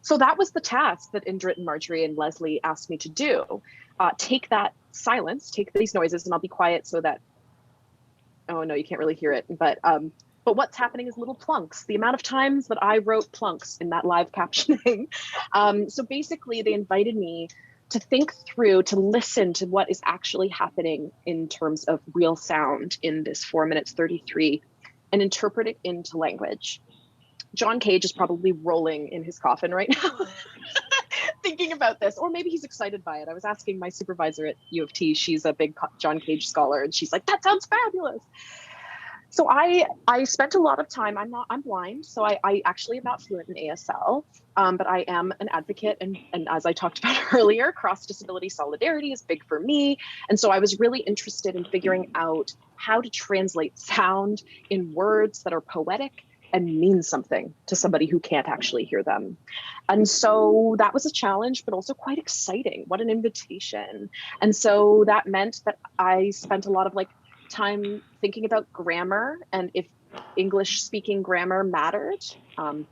So that was the task that Indrit and Marjorie and Leslie asked me to do. Take that silence, take these noises, and I'll be quiet so that oh no, you can't really hear it, but what's happening is little plunks. The amount of times that I wrote plunks in that live captioning. So basically they invited me to think through, to listen to what is actually happening in terms of real sound in this 4 minutes 33 and interpret it into language. John Cage is probably rolling in his coffin right now thinking about this, or maybe he's excited by it. I was asking my supervisor at U of T, she's a big John Cage scholar, and she's like, that sounds fabulous. So I spent a lot of time, I'm blind, so I actually am not fluent in ASL, but I am an advocate. And as I talked about earlier, cross-disability solidarity is big for me. And so I was really interested in figuring out how to translate sound in words that are poetic and mean something to somebody who can't actually hear them. And so that was a challenge, but also quite exciting. What an invitation. And so that meant that I spent a lot of time thinking about grammar and if English speaking grammar mattered.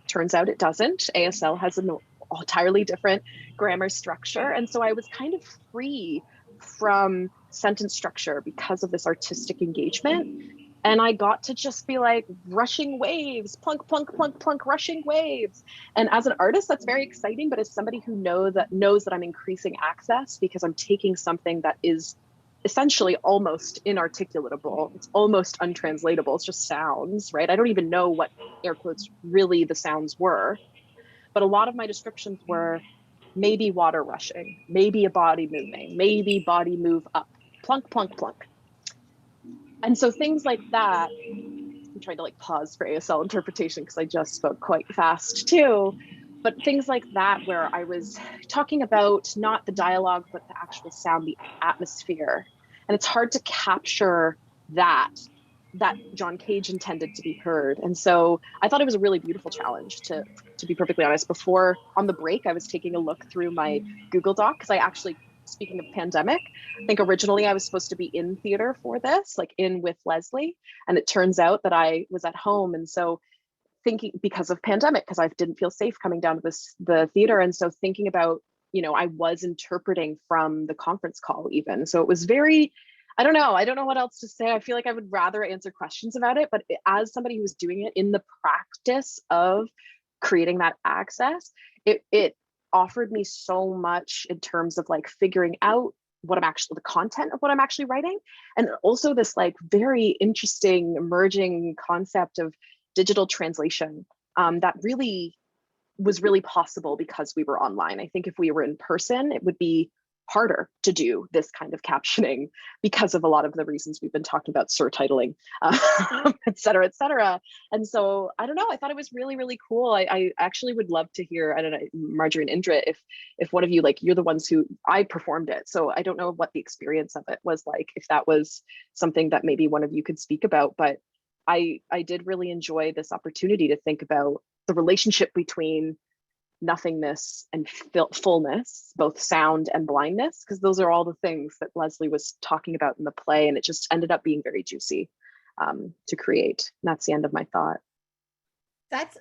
Turns out it doesn't. ASL has an entirely different grammar structure. And so I was kind of free from sentence structure because of this artistic engagement. And I got to just be like rushing waves, plunk, plunk, plunk, plunk, rushing waves. And as an artist, that's very exciting. But as somebody who knows that I'm increasing access because I'm taking something that is essentially almost inarticulatable, it's almost untranslatable, it's just sounds, right? I don't even know what air quotes really the sounds were. But a lot of my descriptions were maybe water rushing, maybe a body moving, maybe body move up, plunk, plunk, plunk. And so things like that, I'm trying to pause for ASL interpretation because I just spoke quite fast too. But things like that, where I was talking about not the dialogue, but the actual sound, the atmosphere. And it's hard to capture that John Cage intended to be heard. And so I thought it was a really beautiful challenge, to be perfectly honest. Before, on the break, I was taking a look through my Google Doc because I actually, speaking of pandemic, I think originally I was supposed to be in theater for this, in with Leslie. And it turns out that I was at home. And so thinking, because of pandemic, because I didn't feel safe coming down to the theater. And so thinking about, I was interpreting from the conference call even. So it was very, I don't know what else to say. I feel like I would rather answer questions about it, but as somebody who's doing it in the practice of creating that access, it offered me so much in terms of figuring out what I'm actually, the content of what I'm actually writing. And also this very interesting emerging concept of digital translation that was really possible because we were online. I think if we were in person, it would be harder to do this kind of captioning because of a lot of the reasons we've been talking about, surtitling, et cetera, et cetera. And so, I don't know, I thought it was really, really cool. I actually would love to hear, I don't know, Marjorie and Indrit, if one of you, you're the ones who, I performed it. So I don't know what the experience of it was like, if that was something that maybe one of you could speak about, but I did really enjoy this opportunity to think about the relationship between nothingness and fullness, both sound and blindness, because those are all the things that Leslie was talking about in the play, and it just ended up being very juicy to create. And that's the end of my thought. That's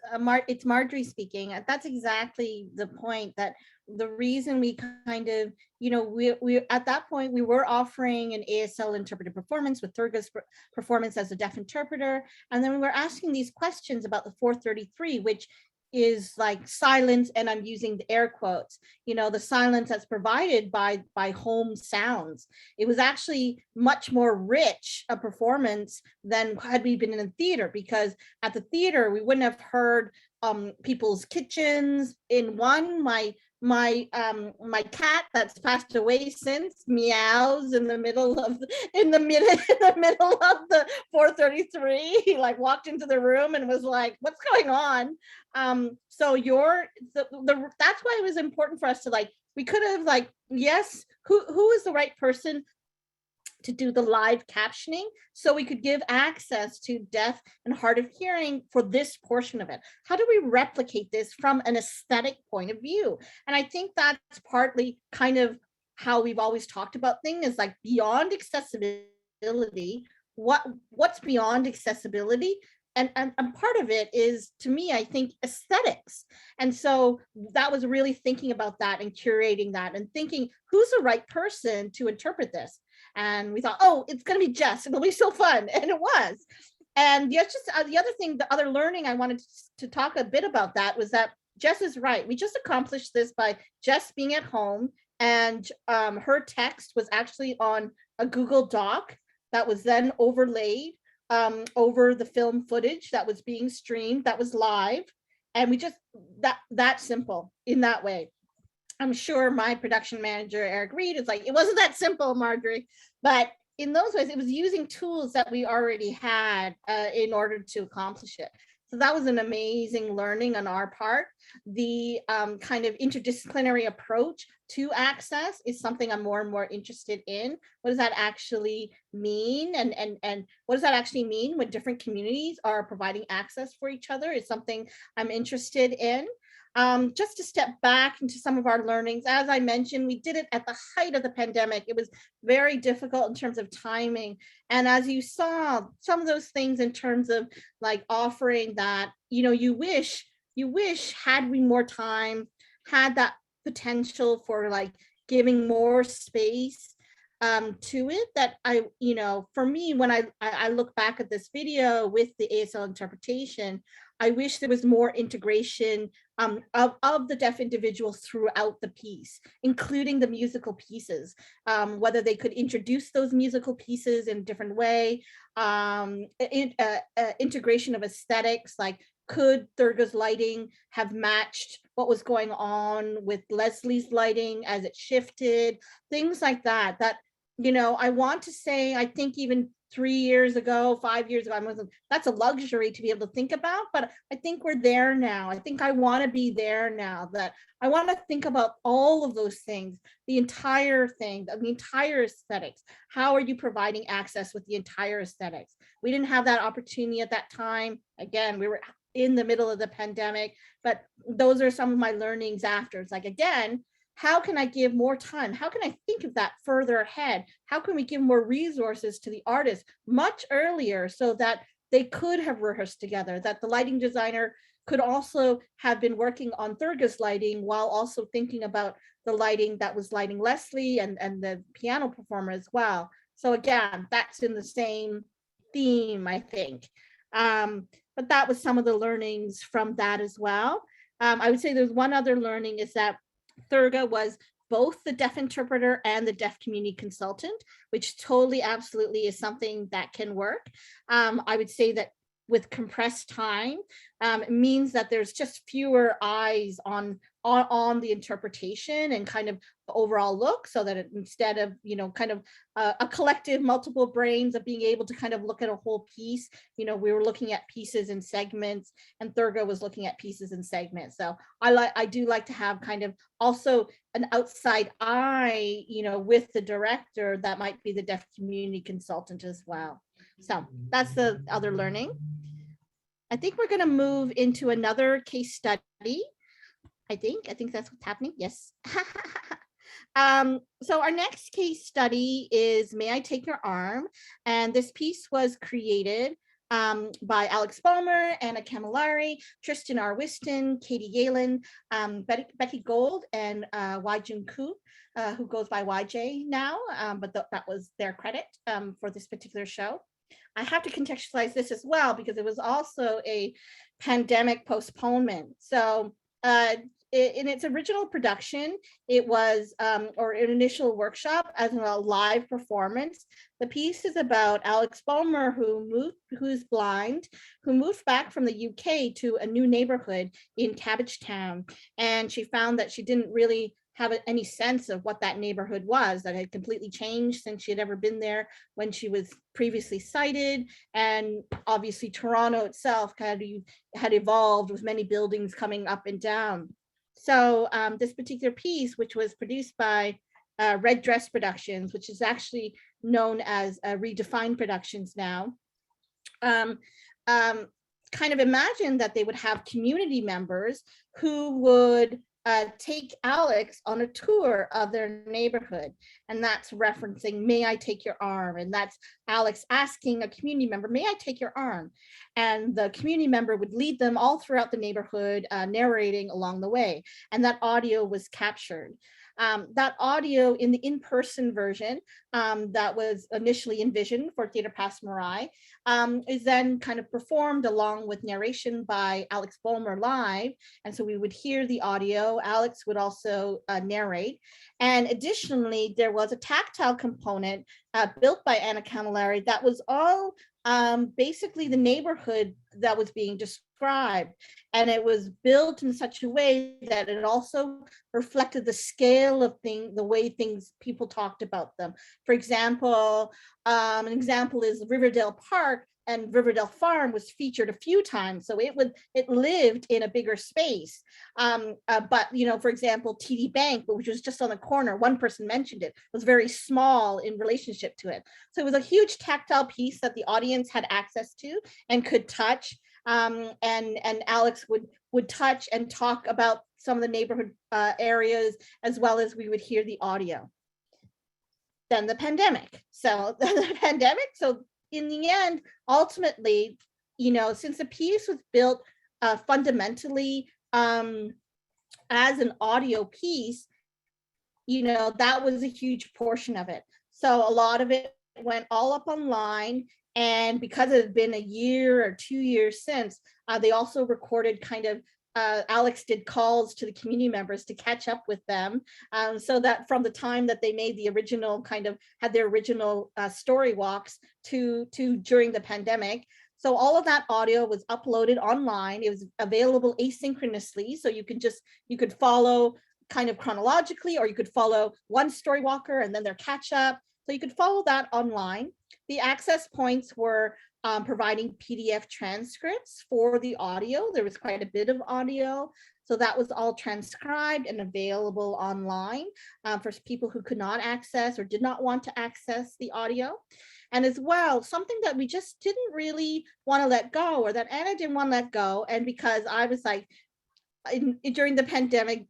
it's Marjorie speaking. That's exactly the point, that the reason we kind of, we at that point, we were offering an ASL interpretive performance with Thurga's performance as a deaf interpreter. And then we were asking these questions about the 433, which is silence, and I'm using the air quotes, the silence that's provided by home sounds. It was actually much more rich a performance than had we been in a theater, because at the theater we wouldn't have heard people's kitchens. In one, my cat that's passed away since meows in the middle of the 433. He walked into the room and was like, what's going on? So that's why it was important for us to we could have yes, who is the right person to do the live captioning, so we could give access to deaf and hard of hearing for this portion of it. How do we replicate this from an aesthetic point of view? And I think that's partly kind of how we've always talked about things, is beyond accessibility. What's beyond accessibility? And part of it is, to me, I think, aesthetics. And so that was really thinking about that and curating that and thinking, who's the right person to interpret this? And we thought, oh, it's going to be Jess. It'll be so fun. And it was. And yes, just the other thing, the other learning I wanted to talk a bit about that was that Jess is right. We just accomplished this by Jess being at home, and her text was actually on a Google Doc that was then overlaid over the film footage that was being streamed, that was live. And we just, that simple in that way. I'm sure my production manager, Eric Reed, is like, it wasn't that simple, Marjorie. But in those ways, it was using tools that we already had in order to accomplish it. So that was an amazing learning on our part. The kind of interdisciplinary approach to access is something I'm more and more interested in. What does that actually mean? And what does that actually mean when different communities are providing access for each other is something I'm interested in. Just to step back into some of our learnings, as I mentioned, we did it at the height of the pandemic. It was very difficult in terms of timing. And as you saw, some of those things in terms of like offering that, you wish had we more time, had that potential for like giving more space to it, that for me, when I look back at this video with the ASL interpretation, I wish there was more integration of the deaf individuals throughout the piece, including the musical pieces, whether they could introduce those musical pieces in a different way, integration of aesthetics, like could Thurga's lighting have matched what was going on with Leslie's lighting as it shifted, things like that, I want to say, I think even 3 years ago, 5 years ago, that's a luxury to be able to think about, but I think we're there now. I think I want to be there now, that I want to think about all of those things, the entire thing, the entire aesthetics. How are you providing access with the entire aesthetics? We didn't have that opportunity at that time. Again, we were in the middle of the pandemic, but those are some of my learnings after. It's like, again, how can I give more time? How can I think of that further ahead? How can we give more resources to the artists much earlier so that they could have rehearsed together, that the lighting designer could also have been working on Thurga's lighting while also thinking about the lighting that was lighting Leslie and the piano performer as well. So again, that's in the same theme, I think. But that was some of the learnings from that as well. I would say there's one other learning is that Thurga was both the deaf interpreter and the deaf community consultant, which totally, absolutely is something that can work. I would say that with compressed time, it means that there's just fewer eyes on the interpretation and kind of the overall look, so that instead of, kind of a collective multiple brains of being able to kind of look at a whole piece, we were looking at pieces and segments, and Thurga was looking at pieces and segments. So I do like to have kind of also an outside eye, with the director that might be the deaf community consultant as well. So that's the other learning. I think we're going to move into another case study. I think that's what's happening. Yes. So our next case study is May I Take Your Arm? And this piece was created by Alex Balmer, Anna Camilleri, Tristan R. Whiston, Katie Yalen, Becky Gold, and Waijun Ku, who goes by YJ now, but that was their credit for this particular show. I have to contextualize this as well because it was also a pandemic postponement. So in its original production, it was, or an initial workshop as a live performance. The piece is about Alex Balmer, who's blind, who moved back from the UK to a new neighborhood in Cabbagetown. And she found that she didn't really have any sense of what that neighborhood was, that had completely changed since she had ever been there when she was previously sighted. And obviously Toronto itself kind of had evolved with many buildings coming up and down. So this particular piece, which was produced by Red Dress Productions, which is actually known as Redefined Productions now, kind of imagined that they would have community members who would take Alex on a tour of their neighborhood. And that's referencing, may I take your arm? And that's Alex asking a community member, may I take your arm? And the community member would lead them all throughout the neighborhood, narrating along the way. And that audio was captured. That audio in the in-person version that was initially envisioned for Theatre Pass Marais is then kind of performed along with narration by Alex Bulmer live. And so we would hear the audio. Alex would also narrate. And additionally, there was a tactile component built by Anna Camilleri that was all basically the neighborhood that was being described. And it was built in such a way that it also reflected the scale of things, the way things people talked about them. For example, an example is Riverdale Park, and Riverdale Farm was featured a few times, so it lived in a bigger space. But for example, TD Bank, which was just on the corner, one person mentioned it, was very small in relationship to it. So it was a huge tactile piece that the audience had access to and could touch. And Alex would touch and talk about some of the neighborhood areas, as well as we would hear the audio. Then the pandemic. So in the end, ultimately, since the piece was built fundamentally as an audio piece, that was a huge portion of it. So a lot of it went all up online. And because it had been a year or 2 years since, they also recorded kind of Alex did calls to the community members to catch up with them, so that from the time that they made the original had their original story walks to during the pandemic. So all of that audio was uploaded online. It was available asynchronously, so you could follow kind of chronologically, or you could follow one story walker and then their catch up. So you could follow that online. The access points were providing PDF transcripts for the audio. There was quite a bit of audio. So that was all transcribed and available online for people who could not access or did not want to access the audio. And as well, something that we just didn't really want to let go, or that Anna didn't want to let go, and because I was like, during the pandemic,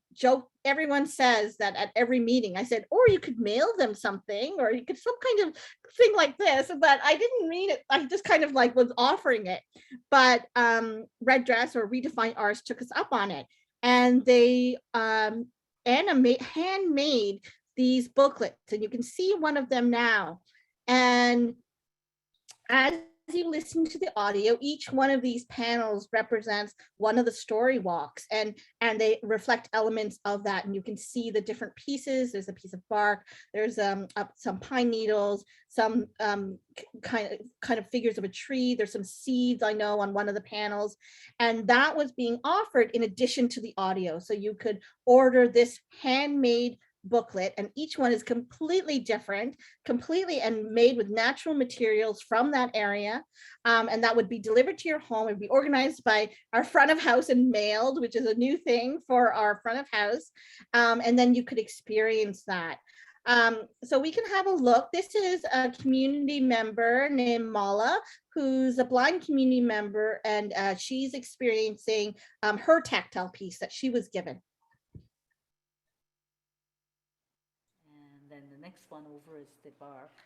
everyone says that at every meeting. I said, or you could mail them something, or you could some kind of thing like this, but I didn't mean it. I just kind of was offering it. But Red Dress or Redefine Arts took us up on it, and they handmade these booklets, and you can see one of them now. And as you listen to the audio, each one of these panels represents one of the story walks, and they reflect elements of that. And you can see the different pieces. There's a piece of bark, there's some pine needles, some kind of figures of a tree, there's some seeds, I know, on one of the panels. And that was being offered in addition to the audio. So you could order this handmade booklet, and each one is completely different, and made with natural materials from that area, and that would be delivered to your home. It would be organized by our front of house and mailed, which is a new thing for our front of house, and then you could experience that. So we can have a look. This is a community member named Mala, who's a blind community member, and she's experiencing her tactile piece that she was given. Then the next one over is the bark.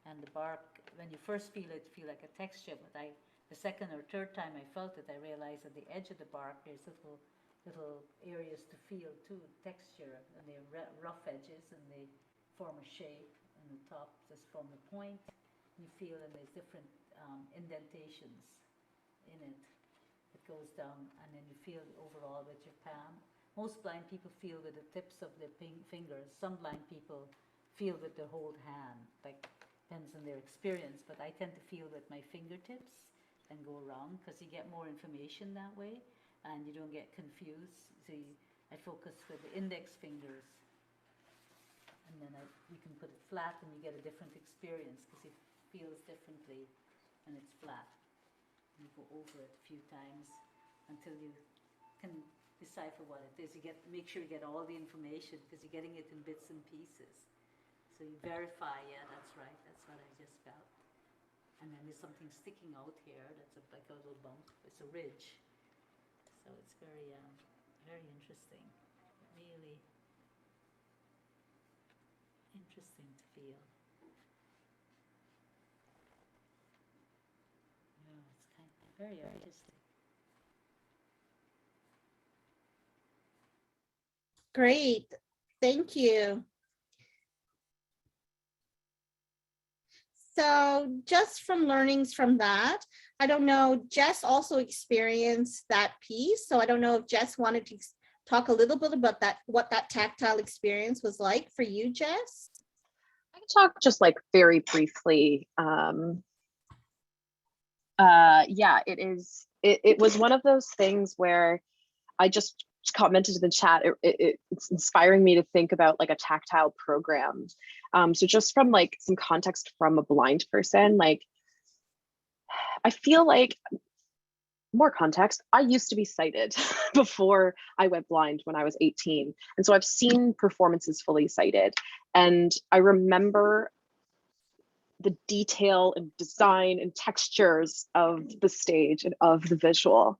And the bark, when you first feel it, feel like a texture, but the second or third time I felt it, I realized at the edge of the bark, there's little areas to feel too, texture, and they're rough edges, and they form a shape, and the top just from the point, you feel, and there's different indentations in it. It goes down, and then you feel overall with your palm. Most blind people feel with the tips of their fingers. Some blind people feel with their whole hand, depends on their experience, but I tend to feel with my fingertips and go around, because you get more information that way, and you don't get confused. So I focus with the index fingers, and then you can put it flat, and you get a different experience, because it feels differently when it's flat. You go over it a few times until you can decipher what it is. Make sure you get all the information, because you're getting it in bits and pieces. So you verify, yeah, that's right, that's what I just felt. And then there's something sticking out here that's like a little bump. It's a ridge. So it's very, very interesting. Really interesting to feel. Yeah, it's kind of very artistic. Great. Thank you. So just from learnings from that, I don't know, Jess also experienced that piece. So I don't know if Jess wanted to talk a little bit about that, what that tactile experience was like for you, Jess? I can talk just like very briefly. Yeah, it was one of those things where I just commented in the chat, it's inspiring me to think about like a tactile program. So just from like some context from a blind person, like I feel like, more context, I used to be sighted before I went blind when I was 18. And so I've seen performances fully sighted. And I remember the detail and design and textures of the stage and of the visual,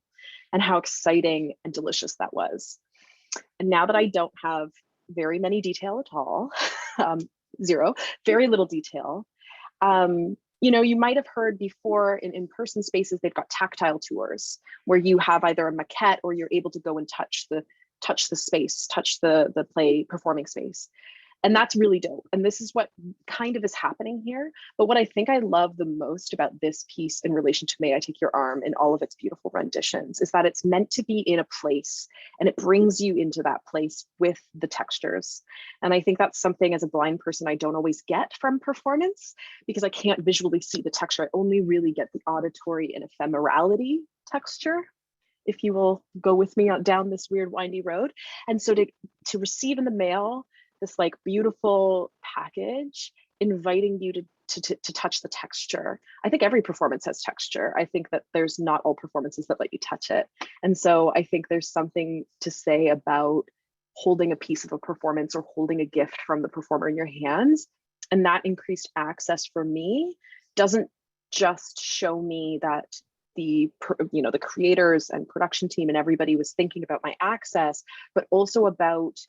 and how exciting and delicious that was. And now that I don't have very many detail at all, zero, very little detail, you know, you might have heard before in in-person spaces, they've got tactile tours where you have either a maquette or you're able to go and touch the space, touch the play performing space. And that's really dope. And this is what kind of is happening here. But what I think I love the most about this piece in relation to May I Take Your Arm and all of its beautiful renditions is that it's meant to be in a place and it brings you into that place with the textures. And I think that's something as a blind person I don't always get from performance because I can't visually see the texture. I only really get the auditory and ephemerality texture, if you will go with me down this weird windy road. And so to receive in the mail this like beautiful package inviting you to touch the texture. I think every performance has texture. I think that there's not all performances that let you touch it. And so I think there's something to say about holding a piece of a performance or holding a gift from the performer in your hands. And that increased access for me doesn't just show me that the creators and production team and everybody was thinking about my access, but also about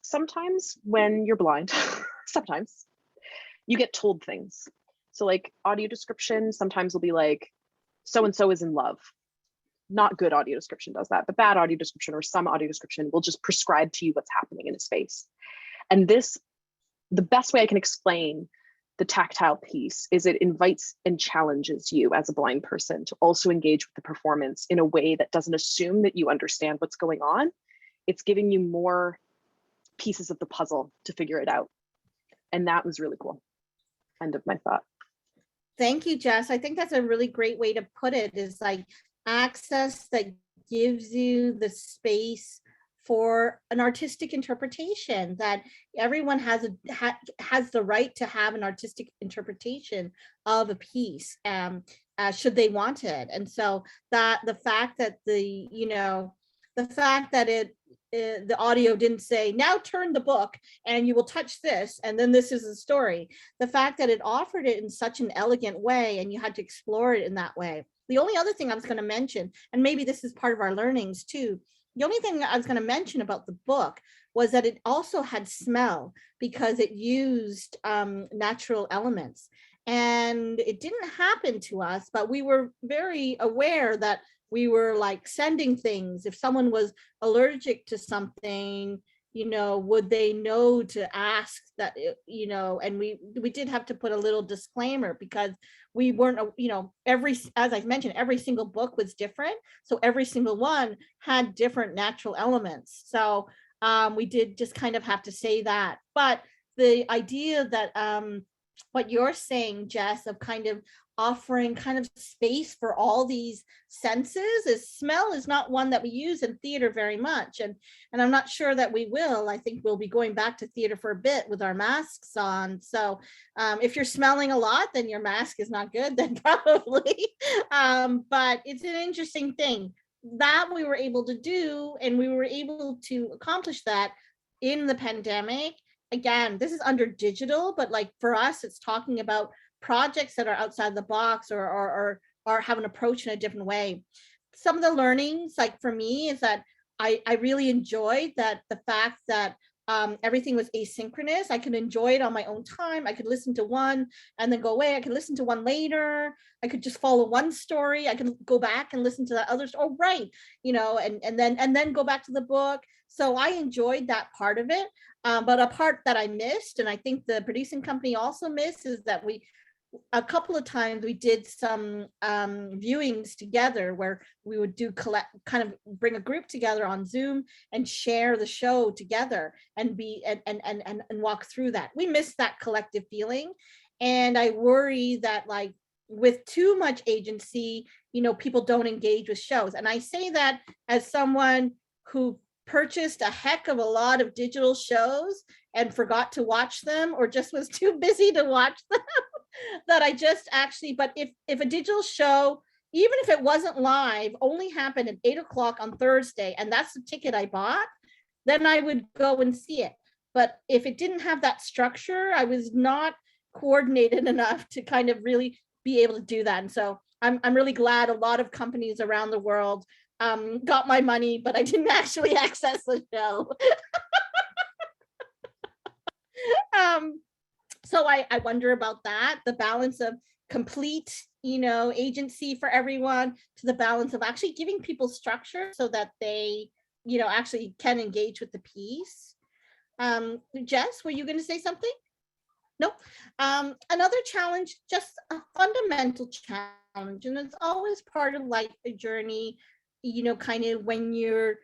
sometimes when you're blind, sometimes you get told things. So like audio description sometimes will be like, so-and-so is in love. Not good audio description does that, but bad audio description or some audio description will just prescribe to you what's happening in a space. And this, the best way I can explain the tactile piece is it invites and challenges you as a blind person to also engage with the performance in a way that doesn't assume that you understand what's going on. It's giving you more pieces of the puzzle to figure it out. And that was really cool. End of my thought. Thank you, Jess. I think that's a really great way to put it, is like access that gives you the space for an artistic interpretation, that everyone has the right to have an artistic interpretation of a piece, should they want it. And so that the fact that the audio didn't say, now turn the book and you will touch this and then this is the story. The fact that it offered it in such an elegant way and you had to explore it in that way. The only other thing I was going to mention, and maybe this is part of our learnings too, the only thing I was going to mention about the book was that it also had smell because it used natural elements. And it didn't happen to us, but we were very aware that we were like sending things. If someone was allergic to something, would they know to ask that, and we did have to put a little disclaimer because we weren't, as I mentioned, every single book was different. So every single one had different natural elements. So we did just kind of have to say that. But the idea that what you're saying, Jess, of kind of offering kind of space for all these senses, is smell is not one that we use in theater very much, and I'm not sure that we will. I think we'll be going back to theater for a bit with our masks on. So if you're smelling a lot, then your mask is not good then probably. But it's an interesting thing that we were able to do, and we were able to accomplish that in the pandemic. Again, this is under digital, but like for us, it's talking about projects that are outside the box or have an approach in a different way. Some of the learnings, like for me, is that I really enjoyed that the fact that everything was asynchronous. I could enjoy it on my own time. I could listen to one and then go away. I could listen to one later. I could just follow one story. I could go back and listen to that other story. Oh, right. You know, and then go back to the book. So I enjoyed that part of it. But a part that I missed, and I think the producing company also missed, is that a couple of times we did some viewings together where we would do kind of bring a group together on Zoom and share the show together and walk through that. We missed that collective feeling. And I worry that, like, with too much agency, you know, people don't engage with shows. And I say that as someone who purchased a heck of a lot of digital shows and forgot to watch them, or just was too busy to watch them. That I just actually, but if a digital show, even if it wasn't live, only happened at 8:00 on Thursday, and that's the ticket I bought, then I would go and see it. But if it didn't have that structure, I was not coordinated enough to kind of really be able to do that. And so I'm really glad a lot of companies around the world got my money, but I didn't actually access the show. So I wonder about that, the balance of complete, you know, agency for everyone to the balance of actually giving people structure so that they, you know, actually can engage with the piece. Jess, were you going to say something? No. Another challenge, just a fundamental challenge, and it's always part of like a journey, you know, kind of when you're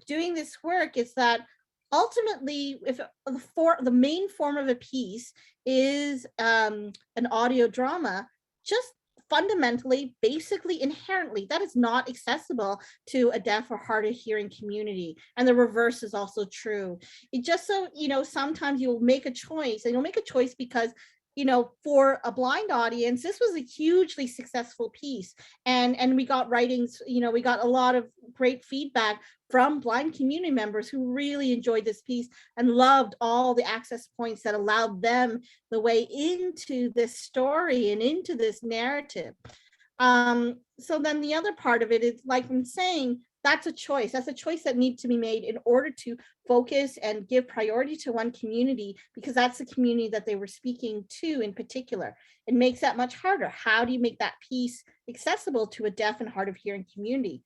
doing this work, is that ultimately, if the main form of a piece is an audio drama, just fundamentally, basically, inherently, that is not accessible to a deaf or hard of hearing community. And the reverse is also true. It just so, you know, sometimes you'll make a choice, and you'll make a choice because, you know, for a blind audience, this was a hugely successful piece. And we got writings, you know, we got a lot of great feedback from blind community members who really enjoyed this piece and loved all the access points that allowed them the way into this story and into this narrative. So then the other part of it is, like I'm saying, that's a choice. That's a choice that needs to be made in order to focus and give priority to one community, because that's the community that they were speaking to in particular. It makes that much harder. How do you make that piece accessible to a deaf and hard of hearing community?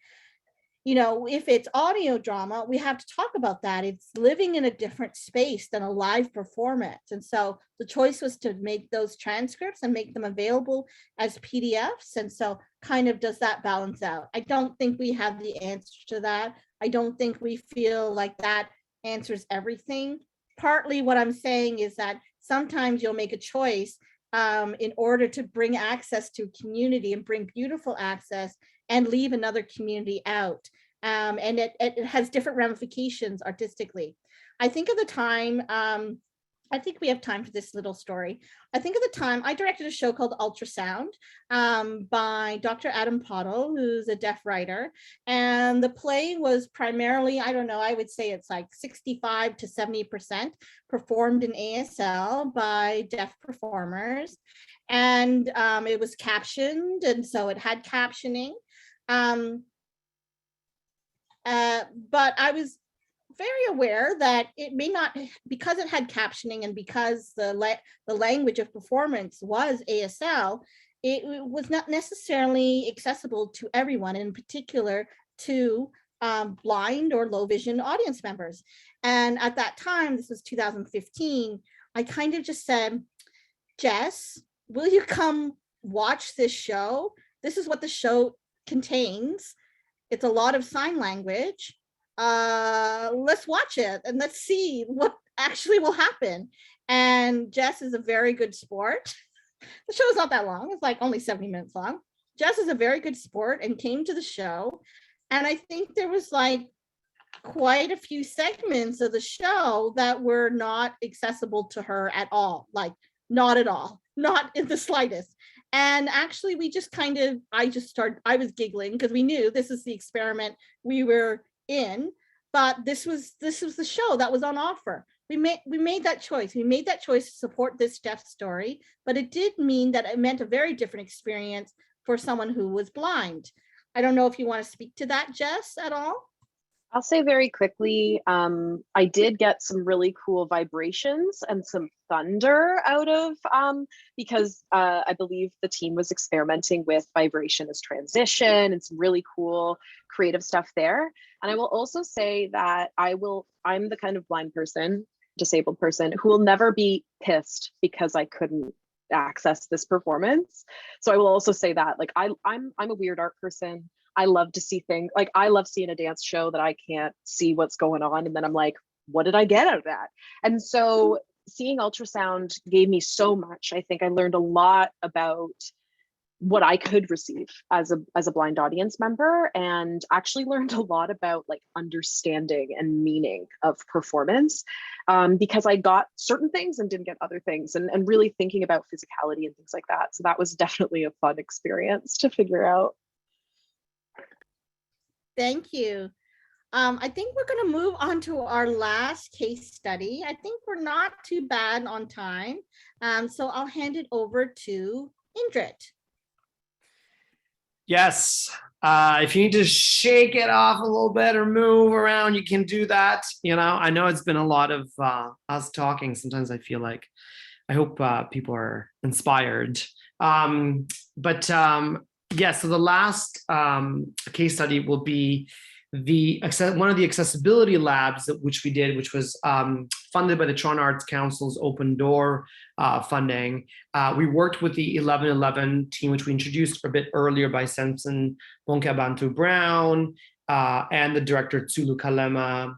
You know, if it's audio drama, we have to talk about that. It's living in a different space than a live performance. And so the choice was to make those transcripts and make them available as PDFs. And so kind of does that balance out? I don't think we have the answer to that. I don't think we feel like that answers everything. Partly what I'm saying is that sometimes you'll make a choice in order to bring access to community and bring beautiful access and leave another community out. And it has different ramifications artistically. I think at the time, I think we have time for this little story. I think at the time I directed a show called Ultrasound by Dr. Adam Pottle, who's a deaf writer. And the play was primarily, I don't know, I would say it's like 65 to 70% performed in ASL by deaf performers. And it was captioned, and so it had captioning. But I was very aware that it may not, because it had captioning and because the language of performance was ASL, it was not necessarily accessible to everyone, in particular to blind or low vision audience members. And at that time, this was 2015, I kind of just said, Jess, will you come watch this show? This is what the show contains. It's a lot of sign language. Let's watch it and let's see what actually will happen. And Jess is a very good sport. The show is not that long. It's like only 70 minutes long. Jess is a very good sport and came to the show. And I think there was like quite a few segments of the show that were not accessible to her at all. Like not at all, not in the slightest. And actually we just kind of, I was giggling because we knew this is the experiment we were in, but this was the show that was on offer. We made that choice. We made that choice to support this deaf story, but it did mean that it meant a very different experience for someone who was blind. I don't know if you want to speak to that, Jess, at all. I'll say very quickly, I did get some really cool vibrations and some thunder out of, because I believe the team was experimenting with vibration as transition and some really cool creative stuff there. And I will also say that I'm the kind of blind person, disabled person, who will never be pissed because I couldn't access this performance. So I will also say that, like, I'm a weird art person. I love to see things, like I love seeing a dance show that I can't see what's going on. And then I'm like, what did I get out of that? And so seeing ultrasound gave me so much. I think I learned a lot about what I could receive as a blind audience member, and actually learned a lot about like understanding and meaning of performance, because I got certain things and didn't get other things, and really thinking about physicality and things like that. So that was definitely a fun experience to figure out. Thank you. I think we're going to move on to our last case study. I think we're not too bad on time. So I'll hand it over to Indrit. Yes. If you need to shake it off a little bit or move around, you can do that. You know, I know it's been a lot of us talking. Sometimes I feel like I hope people are inspired. Yeah, so the last case study will be one of the accessibility labs which we did, which was funded by the Toronto Arts Council's Open Door funding. We worked with the 1111 team, which we introduced a bit earlier by Samson Bonkabantu Brown and the director Tsulu Kalema.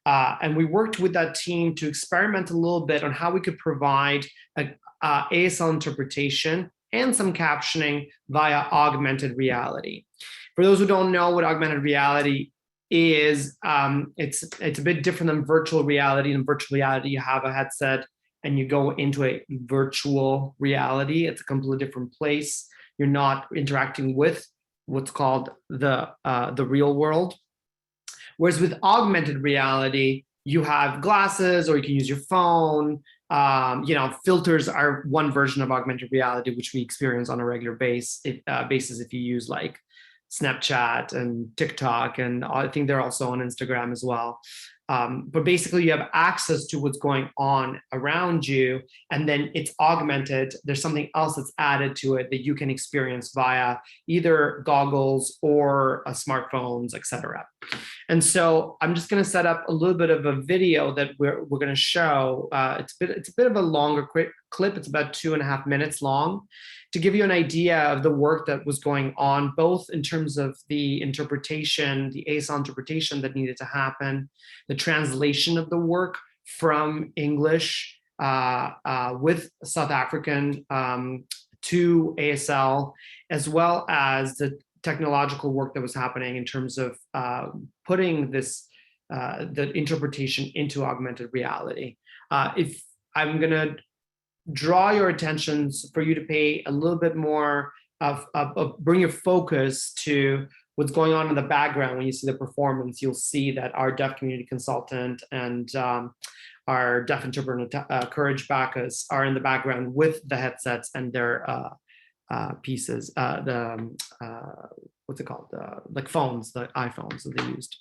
And we worked with that team to experiment a little bit on how we could provide ASL interpretation and some captioning via augmented reality. For those who don't know what augmented reality is, it's a bit different than virtual reality. In virtual reality, you have a headset and you go into a virtual reality. It's a completely different place. You're not interacting with what's called the real world. Whereas with augmented reality, you have glasses or you can use your phone. Filters are one version of augmented reality, which we experience on a regular basis if you use like Snapchat and TikTok, and I think they're also on Instagram as well. But basically you have access to what's going on around you, and then it's augmented. There's something else that's added to it that you can experience via either goggles or smartphones, etc. And so I'm just going to set up a little bit of a video that we're going to show. It's a bit of a longer clip. It's about 2.5 minutes long, to give you an idea of the work that was going on, both in terms of the interpretation, the ASL interpretation that needed to happen, the translation of the work from English with South African to ASL, as well as the technological work that was happening in terms of putting the interpretation into augmented reality. If I'm going to draw your attentions for you to pay a little bit more bring your focus to what's going on in the background. When you see the performance, you'll see that our deaf community consultant and our deaf interpreter, Courage Bacchus, are in the background with the headsets and their pieces, what's it called? Like phones, the iPhones that they used.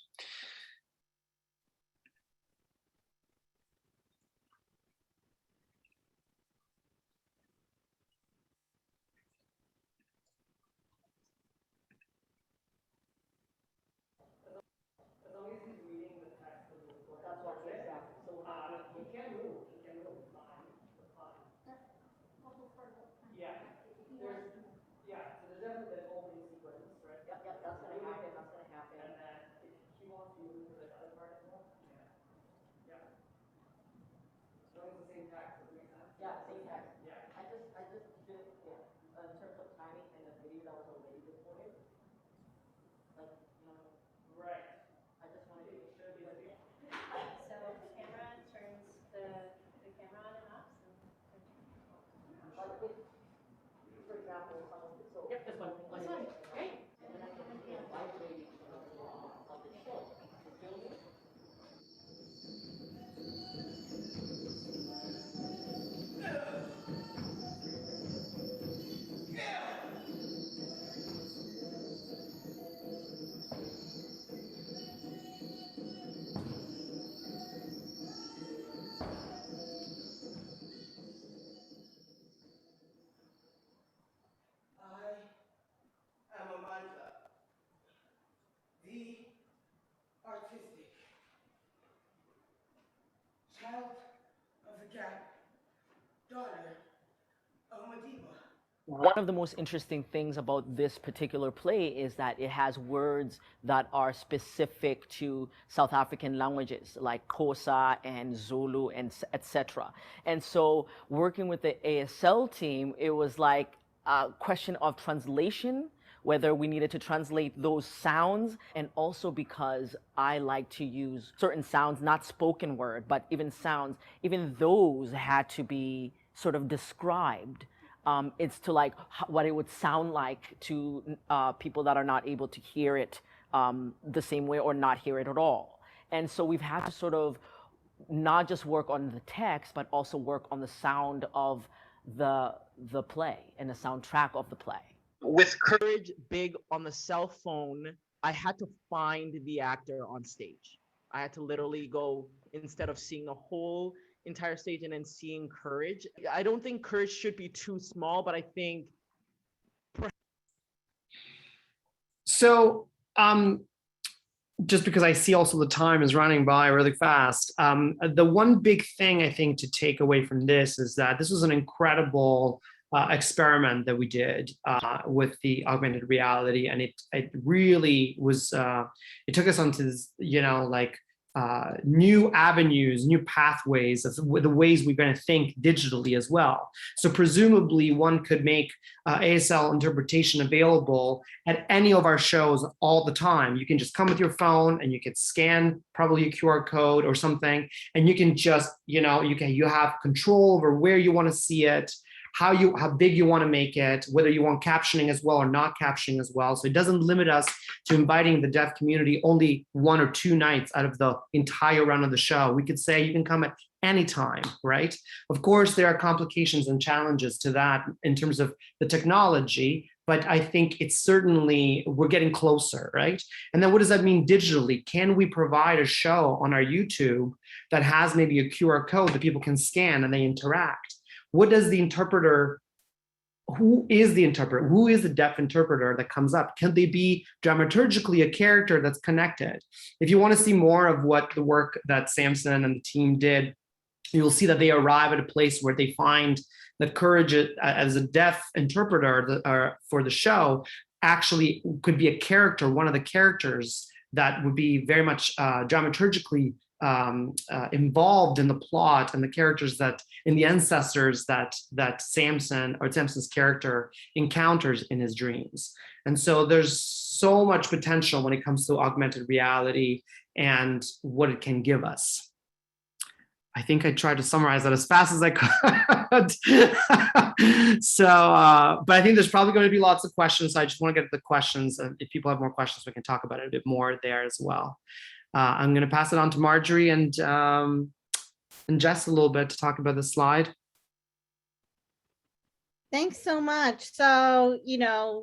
So there's definitely an opening sequence, right? Yep, that's gonna happen, And then if he wants to one of the most interesting things about this particular play is that it has words that are specific to South African languages like Xhosa and Zulu and etc. And so working with the ASL team, it was like a question of translation, whether we needed to translate those sounds, and also because I like to use certain sounds, not spoken word, but even sounds, even those had to be sort of described. It's to like what it would sound like to people that are not able to hear it the same way or not hear it at all. And so we've had to sort of not just work on the text, but also work on the sound of the play and the soundtrack of the play. With Courage big on the cell phone, I had to find the actor on stage. I had to literally go, instead of seeing the whole entire stage and then seeing Courage. I don't think Courage should be too small, but I think. So, just because I see also the time is running by really fast. The one big thing I think to take away from this is that this was an incredible experiment that we did with the augmented reality, and it really was. It took us onto this, like new avenues, new pathways of the ways we're going to think digitally as well. So presumably, one could make ASL interpretation available at any of our shows all the time. You can just come with your phone and you can scan probably a QR code or something, and you can just, you have control over where you want to see it, how big you want to make it, whether you want captioning as well or not captioning as well. So it doesn't limit us to inviting the deaf community only 1 or 2 nights out of the entire run of the show. We could say you can come at any time, right? Of course, there are complications and challenges to that in terms of the technology, but I think it's certainly, we're getting closer, right? And then what does that mean digitally? Can we provide a show on our YouTube that has maybe a QR code that people can scan and they interact? What does the interpreter, who is the interpreter? Who is the deaf interpreter that comes up? Can they be dramaturgically a character that's connected? If you want to see more of what the work that Samson and the team did, you'll see that they arrive at a place where they find that Courage as a deaf interpreter for the show actually could be a character, one of the characters that would be very much dramaturgically involved in the plot and the characters that in the ancestors that Samson's character encounters in his dreams. And so there's so much potential when it comes to augmented reality and what it can give us. I think I tried to summarize that as fast as I could. So, but I think there's probably going to be lots of questions. So I just want to get to the questions. And if people have more questions, we can talk about it a bit more there as well. I'm going to pass it on to Marjorie and Jess a little bit to talk about the slide. Thanks so much. So,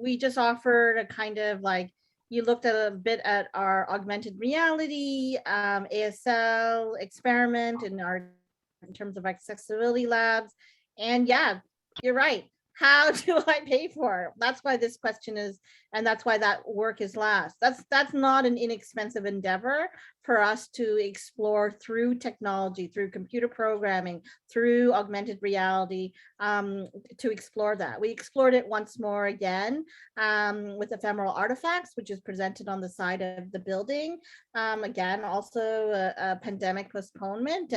we just offered a kind of like, you looked at a bit at our augmented reality, ASL experiment in terms of accessibility labs. And yeah, you're right. How do I pay for it? That's why this question is, and that's why that work is last. That's not an inexpensive endeavor for us to explore through technology, through computer programming, through augmented reality, to explore that. We explored it once more again with ephemeral artifacts, which is presented on the side of the building. Again, also a pandemic postponement,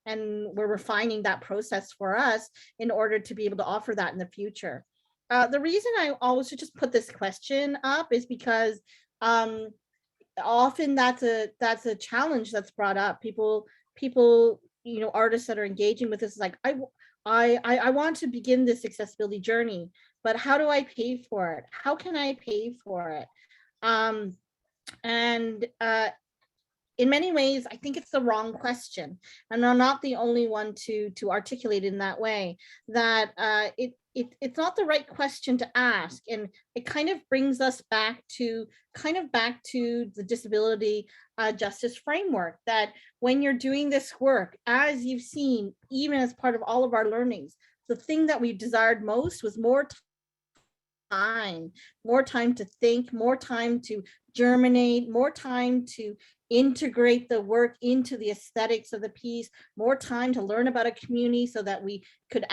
and we're refining that process for us in order to be able to offer that in the future. The reason I always just put this question up is because often that's a challenge that's brought up. People, artists that are engaging with this is like, I want to begin this accessibility journey, but how do I pay for it? How can I pay for it? In many ways, I think it's the wrong question, and I'm not the only one to articulate in that way. That it's not the right question to ask, and it kind of brings us back to the disability justice framework. That when you're doing this work, as you've seen, even as part of all of our learnings, the thing that we desired most was more time to think, more time to germinate, more time to integrate the work into the aesthetics of the piece, more time to learn about a community so that we could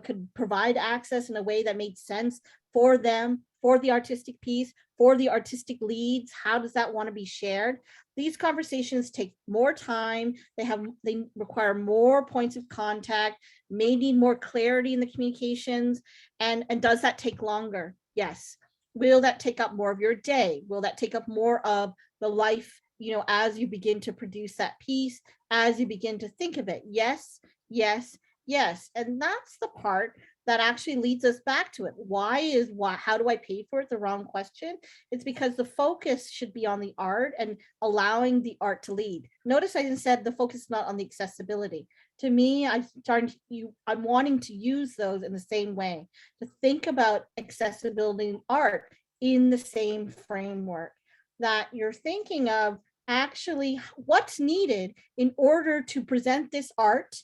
could provide access in a way that made sense for them, for the artistic piece, for the artistic leads. How does that want to be shared? These conversations take more time. They require more points of contact, may need more clarity in the communications. And does that take longer? Yes. Will that take up more of your day? Will that take up more of the life, as you begin to produce that piece, as you begin to think of it? Yes, yes, yes. And that's the part that actually leads us back to it. How do I pay for it? The wrong question. It's because the focus should be on the art and allowing the art to lead. Notice I said the focus is not on the accessibility. To me, I'm wanting to use those in the same way, to think about accessibility and art in the same framework, that you're thinking of actually what's needed in order to present this art,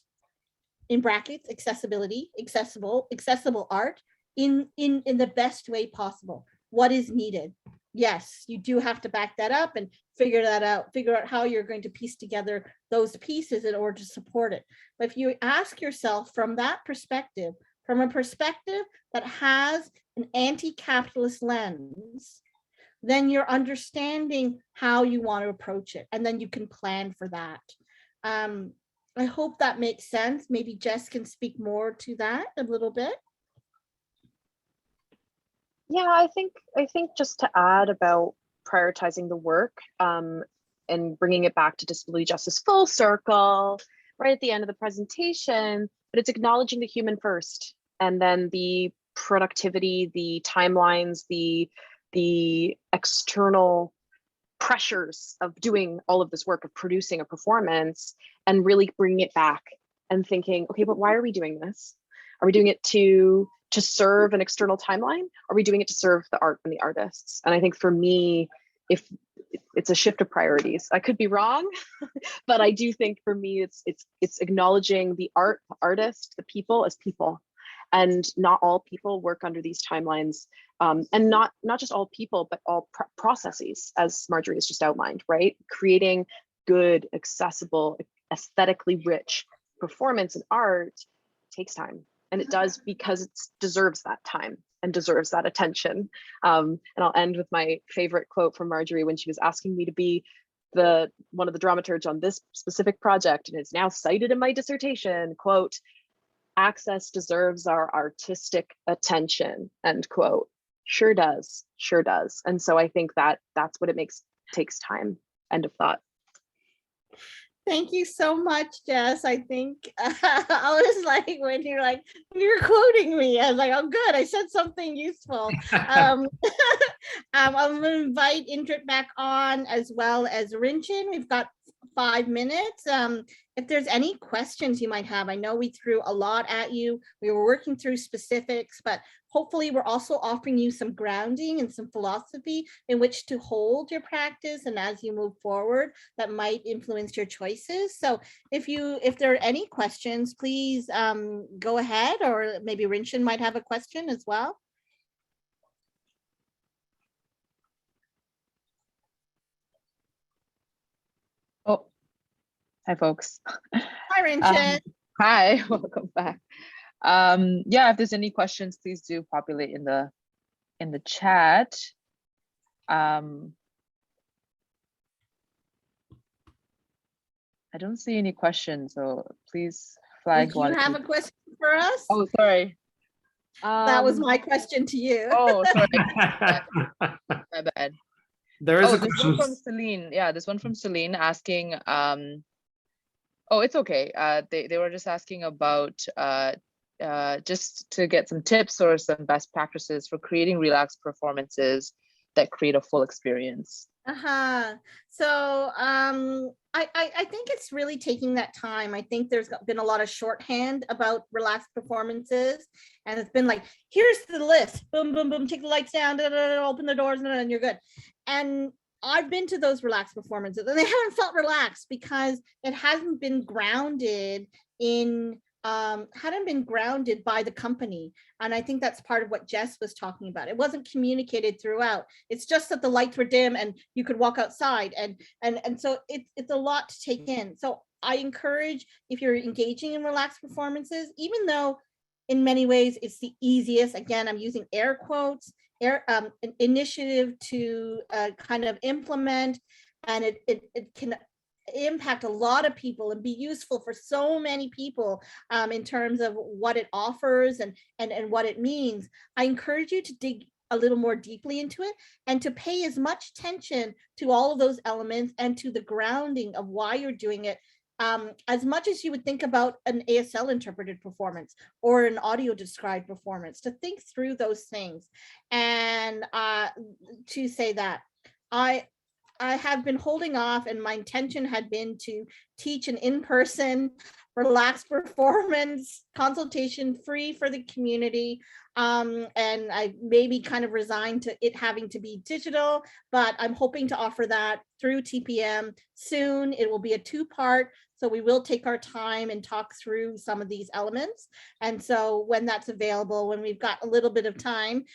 in brackets, accessibility, accessible art in the best way possible. What is needed? Yes, you do have to back that up and figure out how you're going to piece together those pieces in order to support it. But if you ask yourself from that perspective, from a perspective that has an anti-capitalist lens, then you're understanding how you want to approach it, and then you can plan for that. I hope that makes sense. Maybe Jess can speak more to that a little bit. Yeah, I think just to add about prioritizing the work and bringing it back to disability justice full circle right at the end of the presentation, but it's acknowledging the human first, and then the productivity, the timelines, the external pressures of doing all of this work, of producing a performance, and really bringing it back and thinking, okay, but why are we doing this? Are we doing it to serve an external timeline? Are we doing it to serve the art and the artists? And I think for me, if it's a shift of priorities, I could be wrong, but I do think for me, it's acknowledging the art, the artist, the people as people. And not all people work under these timelines, and not just all people, but all processes, as Marjorie has just outlined, right? Creating good, accessible, aesthetically rich performance and art takes time. And it does because it deserves that time and deserves that attention. And I'll end with my favorite quote from Marjorie when she was asking me to be one of the dramaturgs on this specific project, and it's now cited in my dissertation, quote, "Access deserves our artistic attention," end quote. Sure does, sure does. And so I think that's what it takes time, end of thought. Thank you so much, Jess. I think I was like, when you're quoting me, I was like, oh, good, I said something useful. I'm going to invite Indrit back on, as well as Rinchin. We've got 5 minutes. If there's any questions you might have, I know we threw a lot at you. We were working through specifics, but hopefully we're also offering you some grounding and some philosophy in which to hold your practice, and as you move forward, that might influence your choices. So if there are any questions, please go ahead, or maybe Rinchin might have a question as well. Oh, hi folks. Hi, Rinchin. Hi, welcome back. Yeah, if there's any questions, please do populate in the chat. I don't see any questions, so please flag. Do you have a question for us? Oh, sorry. That was my question to you. Oh, sorry. My bad. There is a this question one from Celine. Yeah, this one from Celine asking. Oh, it's okay. They were just asking about just to get some tips or some best practices for creating relaxed performances that create a full experience. So I think it's really taking that time. I think there's been a lot of shorthand about relaxed performances, and it's been like, here's the list, boom, boom, boom, take the lights down, da, da, da, open the doors, and you're good. And I've been to those relaxed performances, and they haven't felt relaxed because it hasn't been grounded in hadn't been grounded by the company. And I think that's part of what Jess was talking about. It wasn't communicated throughout. It's just that the lights were dim and you could walk outside. And so it's a lot to take in. So I encourage, if you're engaging in relaxed performances, even though in many ways it's the easiest, again, I'm using air quotes, an initiative to kind of implement, and it can impact a lot of people and be useful for so many people in terms of what it offers and what it means. I encourage you to dig a little more deeply into it and to pay as much attention to all of those elements and to the grounding of why you're doing it, as much as you would think about an ASL interpreted performance or an audio described performance, to think through those things. And to say that I have been holding off, and my intention had been to teach an in-person relaxed performance consultation free for the community. And I maybe kind of resigned to it having to be digital, but I'm hoping to offer that through TPM soon. It will be a 2-part. So we will take our time and talk through some of these elements. And so when that's available, when we've got a little bit of time,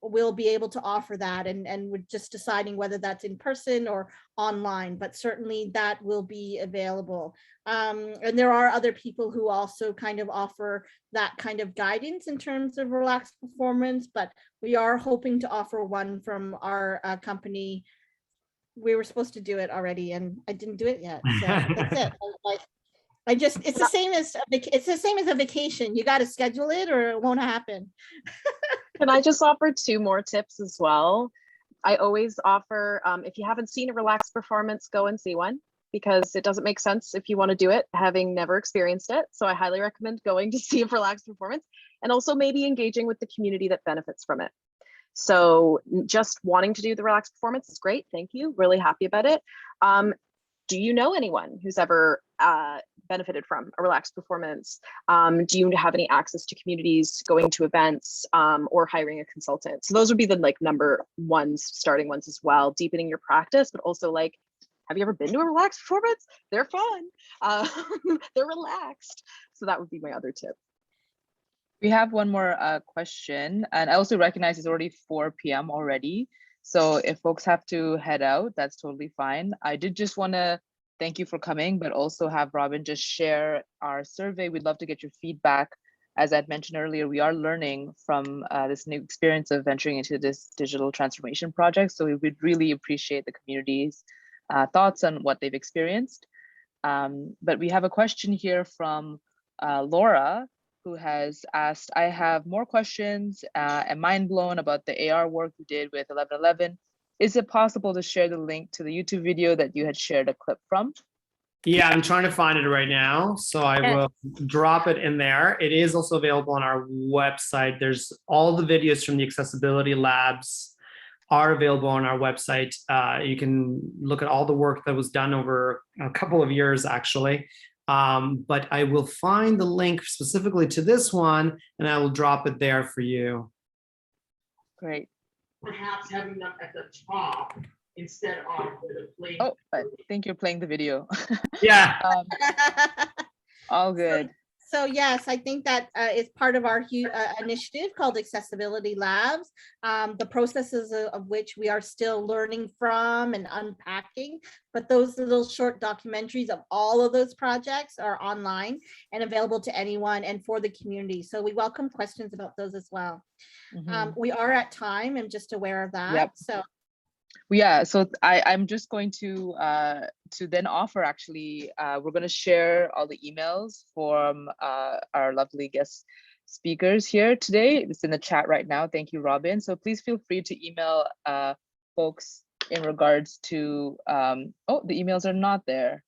we'll be able to offer that. And we're just deciding whether that's in person or online, but certainly that will be available. And there are other people who also kind of offer that kind of guidance in terms of relaxed performance, but we are hoping to offer one from our company. We were supposed to do it already and I didn't do it yet. So that's it. I just, it's the same as a vacation. You got to schedule it or it won't happen. Can I just offer 2 more tips as well? I always offer, if you haven't seen a relaxed performance, go and see one, because it doesn't make sense if you want to do it having never experienced it. So I highly recommend going to see a relaxed performance, and also maybe engaging with the community that benefits from it. So just wanting to do the relaxed performance is great. Thank you. Really happy about it. Do you know anyone who's ever benefited from a relaxed performance? Do you have any access to communities, going to events, or hiring a consultant? So those would be the number ones, starting ones as well, deepening your practice, but also have you ever been to a relaxed performance? They're fun. They're relaxed. So that would be my other tip. We have one more question, and I also recognize it's already 4 p.m. already. So if folks have to head out, that's totally fine. I did just want to thank you for coming, but also have Robin just share our survey. We'd love to get your feedback. As I'd mentioned earlier, we are learning from this new experience of venturing into this digital transformation project. So we would really appreciate the community's thoughts on what they've experienced. But we have a question here from Laura, who has asked, I have more questions and mind blown about the AR work you did with 1111. Is it possible to share the link to the YouTube video that you had shared a clip from? Yeah, I'm trying to find it right now. So I will drop it in there. It is also available on our website. There's all the videos from the accessibility labs are available on our website. You can look at all the work that was done over a couple of years, actually. But I will find the link specifically to this one, and I will drop it there for you. Great. Perhaps having them at the top instead of the play. Oh, I think you're playing the video. Yeah. All good. So yes, I think that is part of our initiative called Accessibility Labs, the processes of which we are still learning from and unpacking. But those little short documentaries of all of those projects are online and available to anyone and for the community. So we welcome questions about those as well. We are at time. I'm just aware of that. Yep. So. Yeah, so I'm just going to then offer, actually, we're going to share all the emails from our lovely guest speakers here today. It's in the chat right now. Thank you, Robin. So please feel free to email folks in regards to, oh, the emails are not there.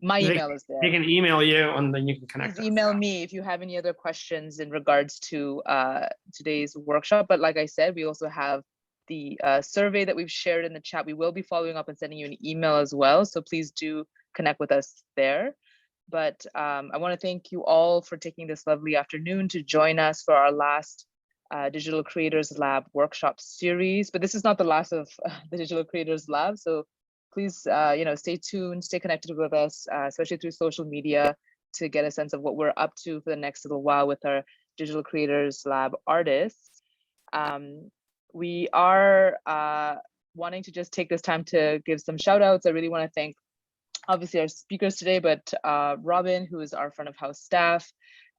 My email is there. They can email you and then you can connect. Please email me if you have any other questions in regards to today's workshop. But like I said, we also have the survey that we've shared in the chat. We will be following up and sending you an email as well. So please do connect with us there. But I want to thank you all for taking this lovely afternoon to join us for our last Digital Creators Lab workshop series. But this is not the last of the Digital Creators Lab. So please, stay tuned, stay connected with us, especially through social media. to get a sense of what we're up to for the next little while with our Digital Creators Lab artists. We are wanting to just take this time to give some shout outs. I really want to thank obviously our speakers today, but Robin, who is our front of house staff,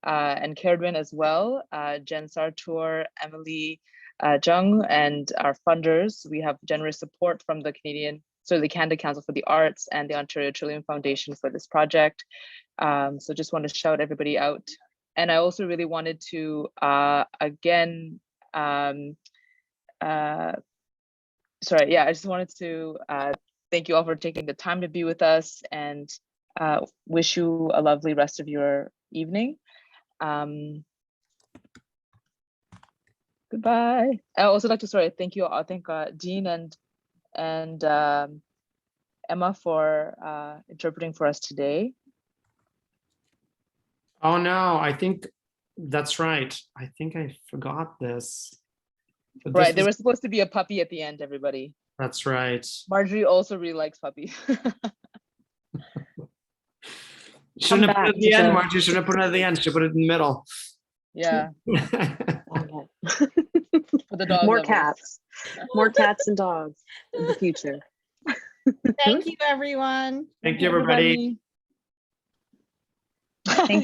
and Kerdwin as well, Jen Sartor, Emily Jung, and our funders. We have generous support from the Canada Council for the Arts and the Ontario Trillium Foundation for this project. So just want to shout everybody out. And I also really wanted to, again, I just wanted to thank you all for taking the time to be with us, and wish you a lovely rest of your evening. Goodbye. I also like to thank you all. Thank Jean and Emma for interpreting for us today. Oh no, I think that's right. I think I forgot this. But Right, there was supposed to be a puppy at the end, everybody. That's right. Marjorie also really likes puppies. Shouldn't have put it at the end, Marjorie. Shouldn't have put it at the end. Should put it in the middle. Yeah. For the dog More lovers. cats. More cats and dogs in the future. Thank you, everyone. Thank you, everybody. Thank you.